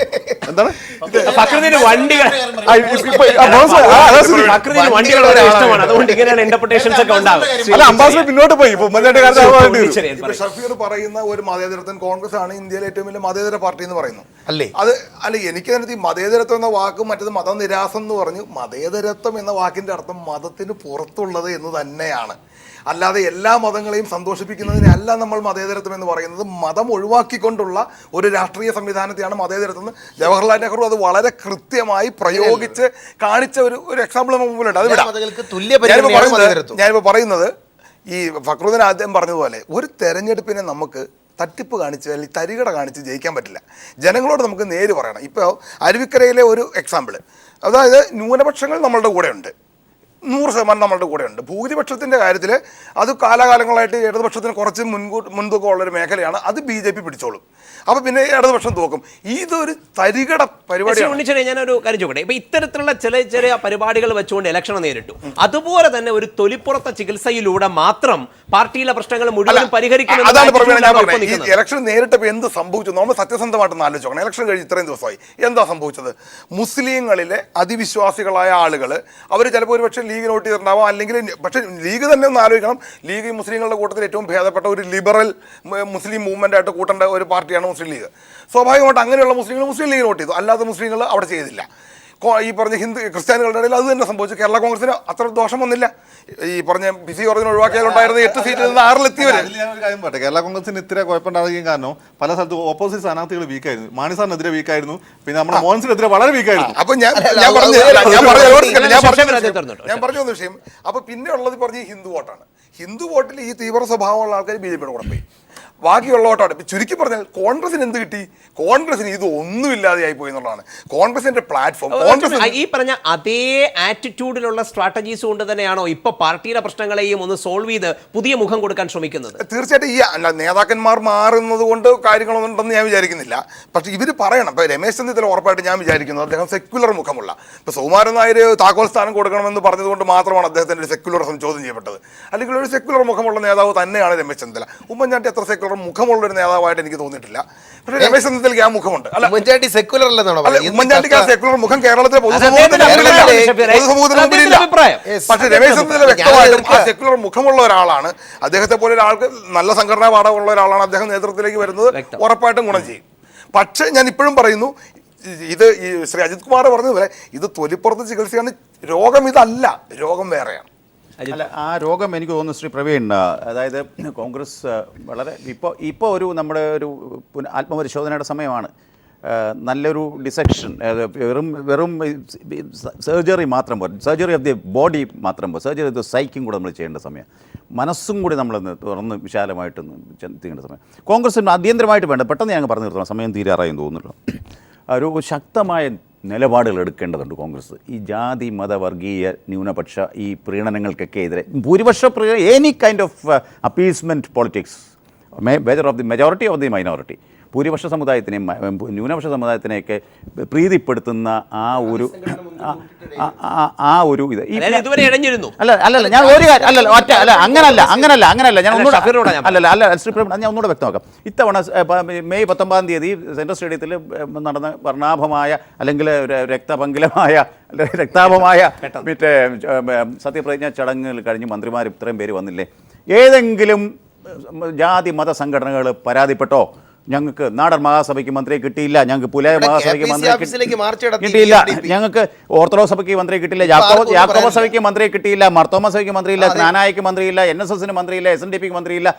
എന്താണ് അംബാസിഡർ പിന്നോട്ട് പോയി. ഷഫീർ പറയുന്ന ഒരു മതേതരത്വം കോൺഗ്രസ് ആണ് ഇന്ത്യയിലെ ഏറ്റവും വലിയ മതേതര പാർട്ടി എന്ന് പറയുന്നു. അല്ല എനിക്ക് അതിനകത്ത് ഈ മതേതരത്വം എന്ന വാക്കും മറ്റത് മതനിരാസം എന്ന് പറഞ്ഞു. മതേതരത്വം എന്ന വാക്കിന്റെ അർത്ഥം മതത്തിന് പുറത്തുള്ളത് എന്ന് തന്നെയാണ്. അല്ലാതെ എല്ലാ മതങ്ങളെയും സന്തോഷിപ്പിക്കുന്നതിനല്ല നമ്മൾ മതേതരത്വം എന്ന് പറയുന്നത്. മതം ഒഴിവാക്കിക്കൊണ്ടുള്ള ഒരു രാഷ്ട്രീയ സംവിധാനത്തെയാണ് മതേതരത്വം. ജവഹർലാൽ നെഹ്റു അത് വളരെ കൃത്യമായി പ്രയോഗിച്ച് കാണിച്ച ഒരു എക്സാമ്പിൾ മുമ്പിലുണ്ട്. അത് ഞാനിപ്പോൾ പറയുന്നത് ഈ ഫക്രുദ്ദീൻ ആദ്യം പറഞ്ഞതുപോലെ ഒരു തെരഞ്ഞെടുപ്പിനെ നമുക്ക് തട്ടിപ്പ് കാണിച്ച് അല്ലെങ്കിൽ തരികട കാണിച്ച് ജയിക്കാൻ പറ്റില്ല. ജനങ്ങളോട് നമുക്ക് നേര് പറയണം. ഇപ്പോൾ അരുവിക്കരയിലെ ഒരു എക്സാമ്പിൾ, അതായത് ന്യൂനപക്ഷങ്ങൾ നമ്മളുടെ കൂടെ ഉണ്ട്, 100% നമ്മളുടെ കൂടെയുണ്ട്. ഭൂരിപക്ഷത്തിൻ്റെ കാര്യത്തിൽ അത് കാലാകാലങ്ങളായിട്ട് ഇടതുപക്ഷത്തിന് കുറച്ച് മുൻതൂക്കം ഉള്ളൊരു മേഖലയാണ്. അത് BJP പിടിച്ചോളും. അപ്പോൾ പിന്നെ ഇടതുപക്ഷം തോക്കും. ഇതൊരു തരികട പരിപാടിയാണ്. ഞാനൊരു കാര്യം ചോദിക്കട്ടെ. ഇപ്പൊ ഇത്തരത്തിലുള്ള ചെറിയ പരിപാടികൾ വെച്ചുകൊണ്ട് ഇലക്ഷൻ നേരിട്ടു. അതുപോലെ തന്നെ ഒരു തൊലിപ്പുറത്തെ ചികിത്സയിലൂടെ മാത്രം പാർട്ടിയിലെ പ്രശ്നങ്ങൾ മുഴുവൻ പരിഹരിക്കണം. ഇലക്ഷൻ നേരിട്ടപ്പോൾ എന്ത് സംഭവിച്ചു? നമ്മൾ സത്യസന്ധമായിട്ടൊന്ന് ആലോചിക്കണം. ഇലക്ഷൻ കഴിഞ്ഞ് ഇത്രയും ദിവസമായി എന്താ സംഭവിച്ചത്? മുസ്ലിങ്ങളിലെ അതിവിശ്വാസികളായ ആളുകൾ അവർ ചിലപ്പോൾ ഒരു പക്ഷേ ലീഗ് നോട്ട് ചെയ്തിട്ടുണ്ടാവാം. അല്ലെങ്കിൽ പക്ഷേ ലീഗ് തന്നെ ഒന്ന് ആലോചിക്കണം. ലീഗ് മുസ്ലിങ്ങളുടെ കൂട്ടത്തിൽ ഏറ്റവും ഭേദപ്പെട്ട ഒരു ലിബറൽ മുസ്ലിം മൂവ്മെൻ്റ് ആയിട്ട് കൂട്ടേണ്ട ഒരു പാർട്ടിയാണ് മുസ്ലിം ലീഗ്. സ്വാഭാവികമായിട്ട് അങ്ങനെയുള്ള മുസ്ലിങ്ങൾ മുസ്ലിം ലീഗ് വോട്ട് ചെയ്തു, അല്ലാത്ത മുസ്ലിങ്ങൾ അവിടെ ചെയ്തില്ല. ഈ പറഞ്ഞ ക്രിസ്ത്യാനികളുടെ ഇടയിൽ അത് തന്നെ സംഭവിച്ചു. കേരള കോൺഗ്രസിന് അത്ര ദോഷം വന്നില്ല. ഈ പറഞ്ഞ PC ജോർജിനെ ഒഴിവാക്കിയാലുണ്ടായിരുന്ന 8 സീറ്റിൽ നിന്ന് 6-ലെത്തിയവർ. കേരള കോൺഗ്രസിന് ഇത്ര കുഴപ്പമുണ്ടാകുകയും കാരണം പല സ്ഥലത്തും ഓപ്പോസിറ്റ് സ്ഥാനാർത്ഥികൾ വീക്കായിരുന്നു. മാണി സാറിനെതിരെ വീക്കായിരുന്നു, പിന്നെ നമ്മുടെ മോഹൻസിനെതിരെ വളരെ വീക്കായിരുന്നു. അപ്പൊ ഞാൻ പറഞ്ഞു വിഷയം. അപ്പൊ പിന്നെ ഉള്ളത് പറഞ്ഞ ഹിന്ദു വോട്ടാണ്. ഹിന്ദു വോട്ടിൽ ഈ തീവ്ര സ്വഭാവമുള്ള ആൾക്കാർ BJPയുടെ കൂടെ പോയി. ബാക്കിയുള്ള വോട്ടാണ്. ഇപ്പം ചുരുക്കി പറഞ്ഞാൽ കോൺഗ്രസിന് എന്ത് കിട്ടി? കോൺഗ്രസിന് ഇത് ഒന്നുമില്ലാതെയായി പോയി എന്നുള്ളതാണ് കോൺഗ്രസിന്റെ പ്ലാറ്റ്ഫോം. ഈ പറഞ്ഞ അതേ ആറ്റിറ്റ്യൂഡിലുള്ള സ്ട്രാറ്റജീസ് കൊണ്ട് തന്നെയാണോ ഇപ്പൊ പാർട്ടിയുടെ പ്രശ്നങ്ങളെയും ഒന്ന് സോൾവ് ചെയ്ത് പുതിയ മുഖം കൊടുക്കാൻ ശ്രമിക്കുന്നത്? തീർച്ചയായിട്ടും ഈ നേതാക്കന്മാർ മാറുന്നത് കൊണ്ട് കാര്യങ്ങളൊന്നും ഉണ്ടെന്ന് ഞാൻ വിചാരിക്കുന്നില്ല. പക്ഷെ ഇവർ പറയണം. ഇപ്പൊ രമേശ് ചെന്നിത്തല ഉറപ്പായിട്ട് ഞാൻ വിചാരിക്കുന്നത് അദ്ദേഹം സെക്യുലർ മുഖമുള്ള, ഇപ്പൊ സുകുമാരൻ നായർ താക്കോൽ സ്ഥാനം കൊടുക്കണമെന്ന് പറഞ്ഞതുകൊണ്ട് മാത്രമാണ് അദ്ദേഹത്തിന്റെ സെക്യുലറിസം ചോദ്യം ചെയ്യപ്പെട്ടത്. അല്ലെങ്കിൽ ഒരു സെക്യുലർ മുഖമുള്ള നേതാവ് തന്നെയാണ് രമേശ് ചെന്നിത്തല. ഉമ്മൻചാണ്ടി അത്ര സെക്യുലർ മുഖമുള്ള ഒരു നേതാവായിട്ട് എനിക്ക് തോന്നിയിട്ടില്ല. പക്ഷേ രമേശ് ചെന്നിത്തലയ്ക്ക് ആ മുഖമുണ്ട്. അല്ല, ഉമ്മൻചാണ്ടി സെക്യുലർ അല്ലെന്നാണോ? ഉമ്മൻചാണ്ടിക്ക് ആ സെക്യുലർ മുഖം കേരളത്തിലെ പൊതുസമൂഹത്തിന് മുമ്പിലില്ല. പക്ഷേ രമേശ് ചെന്നിത്തല വ്യക്തമായിട്ടും ആ സെക്യുലർ മുഖമുള്ള ഒരാളാണ്. അദ്ദേഹത്തെ പോലെ ഒരാൾക്ക് നല്ല സംഘടനാ പാഠമുള്ള ഒരാളാണ്. അദ്ദേഹം നേതൃത്വത്തിലേക്ക് വരുന്നത് ഉറപ്പായിട്ടും ഗുണം ചെയ്യും. പക്ഷേ ഞാൻ ഇപ്പോഴും പറയുന്നു, ഇത് ഈ ശ്രീ അജിത് കുമാർ പറഞ്ഞതുപോലെ ഇത് തൊലിപ്പുറത്ത് ചികിത്സയാണ്. രോഗം ഇതല്ല, രോഗം വേറെയാണ്. അല്ല, ആ രോഗം എനിക്ക് തോന്നുന്നു ശ്രീ പ്രവീൺ, അതായത് കോൺഗ്രസ് വളരെ ഇപ്പോൾ ഒരു നമ്മുടെ ഒരു ആത്മപരിശോധനയുടെ സമയമാണ്. നല്ലൊരു ഡിസെക്ഷൻ, വെറും സർജറി മാത്രം പോലും, സർജറി ഓഫ് ദി ബോഡി മാത്രം പോലും, സർജറി ഓഫ് ദി സൈക്കും കൂടെ നമ്മൾ ചെയ്യേണ്ട സമയം, മനസ്സും കൂടി നമ്മളൊന്ന് തുറന്ന് വിശാലമായിട്ടൊന്ന് ചിന്തിക്കേണ്ട സമയം. കോൺഗ്രസിന് അടിയന്തരമായിട്ട് വേണ്ട, പെട്ടെന്ന് ഞങ്ങൾ പറഞ്ഞു നിർത്തണം, സമയം തീരാറായെന്ന് തോന്നുന്നുള്ളൂ. ഒരു ശക്തമായ നിലപാടുകൾ എടുക്കേണ്ടതുണ്ട് കോൺഗ്രസ്. ഈ ജാതി മത വർഗീയ ന്യൂനപക്ഷ ഈ പ്രീണനങ്ങൾക്കൊക്കെ എതിരെ ഭൂരിപക്ഷ any kind of appeasement politics, whether of the majority of the minority, ഭൂരിപക്ഷ സമുദായത്തിനെയും ന്യൂനപക്ഷ സമുദായത്തിനെയൊക്കെ പ്രീതിപ്പെടുത്തുന്ന ആ ഒരു ഇത് ഇതുവരെ ഇഴഞ്ഞിരുന്നു. അല്ല ഞാൻ ഒരു കാര്യം അങ്ങനല്ല ഞാൻ ഒന്നുകൂടെ വ്യക്തമാക്കാം. ഇത്തവണ മെയ് 19-ാം തീയതി സെൻട്രൽ സ്റ്റേഡിയത്തിൽ നടന്ന വർണ്ണാഭമായ അല്ലെങ്കിൽ രക്താഭമായ മറ്റേ സത്യപ്രതിജ്ഞ ചടങ്ങുകൾ കഴിഞ്ഞ് മന്ത്രിമാർ ഇത്രയും പേര് വന്നില്ലേ? ഏതെങ്കിലും ജാതി മത സംഘടനകൾ പരാതിപ്പെട്ടോ ഞങ്ങൾക്ക് നാടൻ മഹാസഭയ്ക്ക് മന്ത്രിയെ കിട്ടിയില്ല, ഞങ്ങൾക്ക് പുലയ മഹാസഭയ്ക്ക് മന്ത്രിയെ കിട്ടിയില്ല, ഞങ്ങൾക്ക് ഓർത്തഡോക്സ് സഭയ്ക്ക് മന്ത്രിയെ കിട്ടിയില്ല, യാക്കോബ സഭയ്ക്ക് മന്ത്രിയെ കിട്ടിയില്ല, മർത്തോമ സഭയ്ക്ക് മന്ത്രിയില്ല, ജ്ഞാനായക്ക് മന്ത്രിയില്ല, NSSന് മന്ത്രിയില്ല, SNDPക്ക് മന്ത്രിയില്ല,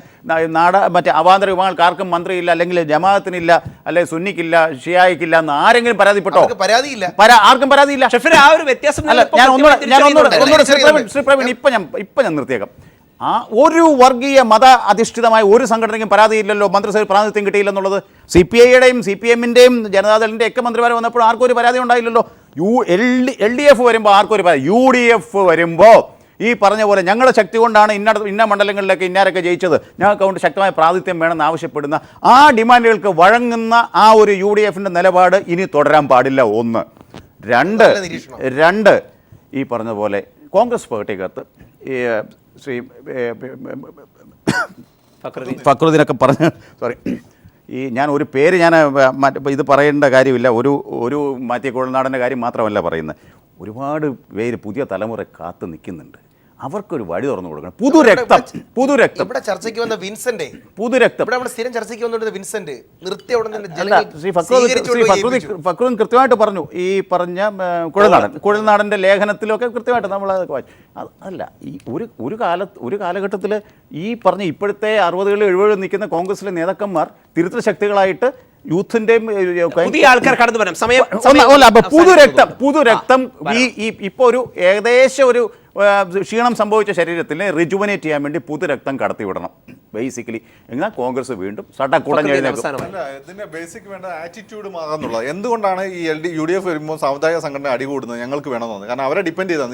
മറ്റേ അവാന്തര വിഭാഗങ്ങൾക്ക് ആർക്കും മന്ത്രിയില്ല, അല്ലെങ്കിൽ ജമാഅത്തിനില്ല, അല്ലെങ്കിൽ സുന്നിക്കില്ല, ഷിയായിക്കില്ല എന്ന് ആരെങ്കിലും പരാതിപ്പെട്ടോ? ആർക്കും പരാതിയില്ല. ആ ഒരു വ്യത്യാസം ശ്രീ പ്രവീൺ ഇപ്പം ഞാൻ നിർത്തിയേക്കാം. ഒരു വർഗീയ മത അധിഷ്ഠിതമായ ഒരു സംഘടനയ്ക്കും പരാതിയില്ലല്ലോ, മന്ത്രിസഭയിൽ പ്രാതിനിധ്യം കിട്ടിയില്ലെന്നുള്ളത്. CPIയുടെയും CPMൻ്റെയും ജനതാദളിൻ്റെ ഒക്കെ മന്ത്രിമാർ വന്നപ്പോൾ ആർക്കും ഒരു പരാതി ഉണ്ടായില്ലല്ലോ. LDF വരുമ്പോൾ ആർക്കും ഒരു പരാതി, UDF വരുമ്പോൾ ഈ പറഞ്ഞ പോലെ ഞങ്ങളുടെ ശക്തി കൊണ്ടാണ് ഇന്ന മണ്ഡലങ്ങളിലൊക്കെ ഇന്നാരൊക്കെ ജയിച്ചത്, ഞങ്ങൾക്ക് അതുകൊണ്ട് ശക്തമായ പ്രാതിനിധ്യം വേണമെന്ന് ആവശ്യപ്പെടുന്ന ആ ഡിമാൻഡുകൾക്ക് വഴങ്ങുന്ന ആ ഒരു UDFൻ്റെ നിലപാട് ഇനി തുടരാൻ പാടില്ല. ഒന്ന്. രണ്ട് ഈ പറഞ്ഞ പോലെ കോൺഗ്രസ് പാർട്ടിക്കകത്ത് ശ്രീ ഫക്രുദ്ദീനൊക്കെ പറഞ്ഞ് ഞാൻ ഒരു പേര് ഇത് പറയേണ്ട കാര്യമില്ല. ഒരു മാറ്റിയ കുഴൽനാടൻ്റെ കാര്യം മാത്രമല്ല പറയുന്നത്. ഒരുപാട് പേര് പുതിയ തലമുറ കാത്തു നിൽക്കുന്നുണ്ട്. അവർക്കൊരു വഴി തുറന്നു കൊടുക്കണം. പുതുരക്തം ഇവിടെ ചർച്ചയ്ക്ക് വന്ന വിൻസെന്റ്, പുതുരക്തം ഇവിടെ സ്ഥിരം ചർച്ചയ്ക്ക് വന്നിട്ട് വിൻസെന്റ് നിർത്തിയ ഉടനെ ശ്രീ ഫക്രുദ്ദീൻ കൃത്യമായിട്ട് പറഞ്ഞു. ഈ പറഞ്ഞ കുഴൽനാടൻ്റെ ലേഖനത്തിലൊക്കെ കൃത്യമായിട്ട് നമ്മളതൊക്കെ വായിച്ചു. അതല്ല, ഈ ഒരു കാലഘട്ടത്തിൽ ഈ പറഞ്ഞ ഇപ്പോഴത്തെ 60-കളും 70-കളും നിൽക്കുന്ന കോൺഗ്രസിലെ നേതാക്കന്മാർ തിരുത്തൽ ശക്തികളായിട്ട് യൂത്തിൻ്റെയും പുതിയ ആൾക്കാർ കടന്നു വരാം. പുതുരക്തം ഇപ്പോൾ ഒരു ഏകദേശം ഒരു ക്ഷീണം സംഭവിച്ച ശരീരത്തിന് റിജുവനേറ്റ് ചെയ്യാൻ വേണ്ടി പുതുരക്തം കടത്തിവിടണം ബേസിക്കലി. എന്നാൽ കോൺഗ്രസ് വീണ്ടും ഇതിന്റെ ബേസിക് വേണ്ട ആറ്റിറ്റ്യൂഡ് മാറാന്നുള്ളത്. എന്തുകൊണ്ടാണ് ഈ UDF വരുമ്പോൾ സാമുദായിക സംഘടന അടികൂടുന്നത്? ഞങ്ങൾക്ക് വേണമെന്ന്. കാരണം അവരെ ഡിപ്പെൻഡ് ചെയ്താൽ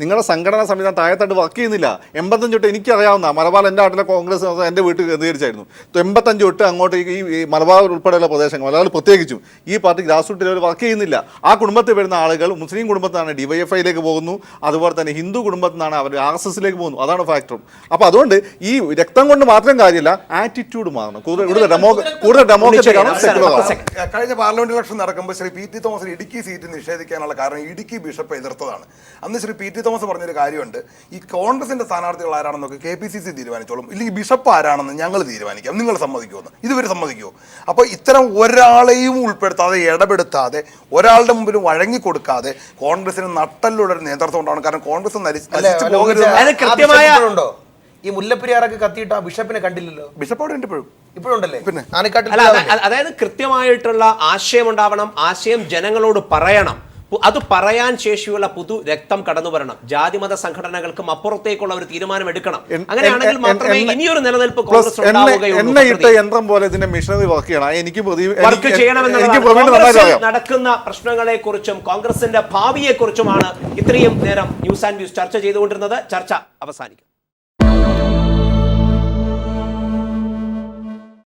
നിങ്ങളുടെ സംഘടനാ സംവിധാനം താഴത്തായിട്ട് വർക്ക് ചെയ്യുന്നില്ല. 85 തൊട്ട് എനിക്കറിയാവുന്ന മലബാർ, എൻ്റെ നാട്ടിലെ കോൺഗ്രസ് എൻ്റെ വീട്ടിൽ കേന്ദ്രീകരിച്ചായിരുന്നു. 85 തൊട്ട് അങ്ങോട്ട് ഈ മലബാർ ഉൾപ്പെടെയുള്ള പ്രദേശങ്ങൾ, മലയാളം പ്രത്യേകിച്ചും ഈ പാർട്ടി ഗ്രാസ് റൂട്ടിൽ അവർ വർക്ക് ചെയ്യുന്നില്ല. ആ കുടുംബത്തിൽ വരുന്ന ആളുകൾ മുസ്ലിം കുടുംബത്തിനാണ് DYFIയിലേക്ക് പോകുന്നു, അതുപോലെ തന്നെ ഹിന്ദു കുടുംബത്തിൽ നിന്നാണ് അവർ RSSലേക്ക് പോകുന്നു. അതാണ് ഫാക്ടർ. അപ്പോൾ അതുകൊണ്ട് ഈ രക്തം കൊണ്ട് മാത്രം കാര്യമില്ല, ആറ്റിറ്റ്യൂഡ് മാറണം. കൂടുതൽ ഡെമോക്രറ്റിക് ആണ്. കഴിഞ്ഞ പാർലമെന്റ് ഇലക്ഷൻ നടക്കുമ്പോൾ ശ്രീ PT തോമസിന് ഇടുക്കി സീറ്റ് നിഷേധിക്കാനുള്ള കാരണം ഇടുക്കി ബിഷപ്പ് എതിർത്തതാണ്. അന്ന് ശ്രീ PT തോമസ് പറഞ്ഞൊരു കാര്യമുണ്ട്, ഈ കോൺഗ്രസിന്റെ സ്ഥാനാർത്ഥികൾ ആരാണെന്നൊക്കെ KPCC തീരുമാനിച്ചോളും, ഇല്ലെങ്കിൽ ബിഷപ്പ് ആരാണെന്ന് ഞങ്ങൾ തീരുമാനിക്കാം, നിങ്ങൾ സമ്മതിക്കുമെന്ന്. ഇതുവരെ സമ്മതിക്കുമോ? അപ്പോൾ ഇത്തരം ഒരാളെയും ഉൾപ്പെടുത്താതെ, ഇടപെടുത്താതെ, ഒരാളുടെ മുമ്പിൽ വഴങ്ങിക്കൊടുക്കാതെ കോൺഗ്രസിന് നട്ടല്ലുള്ളൊരു നേതൃത്വം ഉണ്ടാവണം. കാരണം കോൺഗ്രസ് കൃത്യമായുണ്ടോ ഈ മുല്ലപ്പെരിയാറൊക്കെ കത്തിയിട്ട് ആ ബിഷപ്പിനെ കണ്ടില്ലല്ലോ? ബിഷപ്പ് അവിടെ ഉണ്ട് ഇപ്പോഴും ഉണ്ടല്ലേ? പിന്നെ അതായത് കൃത്യമായിട്ടുള്ള ആശയം ഉണ്ടാവണം, ആശയം ജനങ്ങളോട് പറയണം, അത് പറയാൻ ശേഷിയുള്ള പുതു രക്തം കടന്നു വരണം. ജാതിമത സംഘടനകൾക്കും അപ്പുറത്തേക്കുള്ള ഒരു തീരുമാനം എടുക്കണം. അങ്ങനെയാണെങ്കിൽ മാത്രമേ ഇനിയൊരു നിലനിൽപ്പ് കോൺഗ്രസ് യന്ത്രം പോലെ ഇതിന്റെ മിഷനറി വർക്ക് ചെയ്യണം. വർക്ക് ചെയ്യണമെന്ന് നടക്കുന്ന പ്രശ്നങ്ങളെ കുറിച്ചും കോൺഗ്രസിന്റെ ഭാവിയെ കുറിച്ചുമാണ് ഇത്രയും നേരം ന്യൂസ് ആൻഡ് വ്യൂസ് ചർച്ച ചെയ്തുകൊണ്ടിരുന്നത്. ചർച്ച അവസാനിക്കും.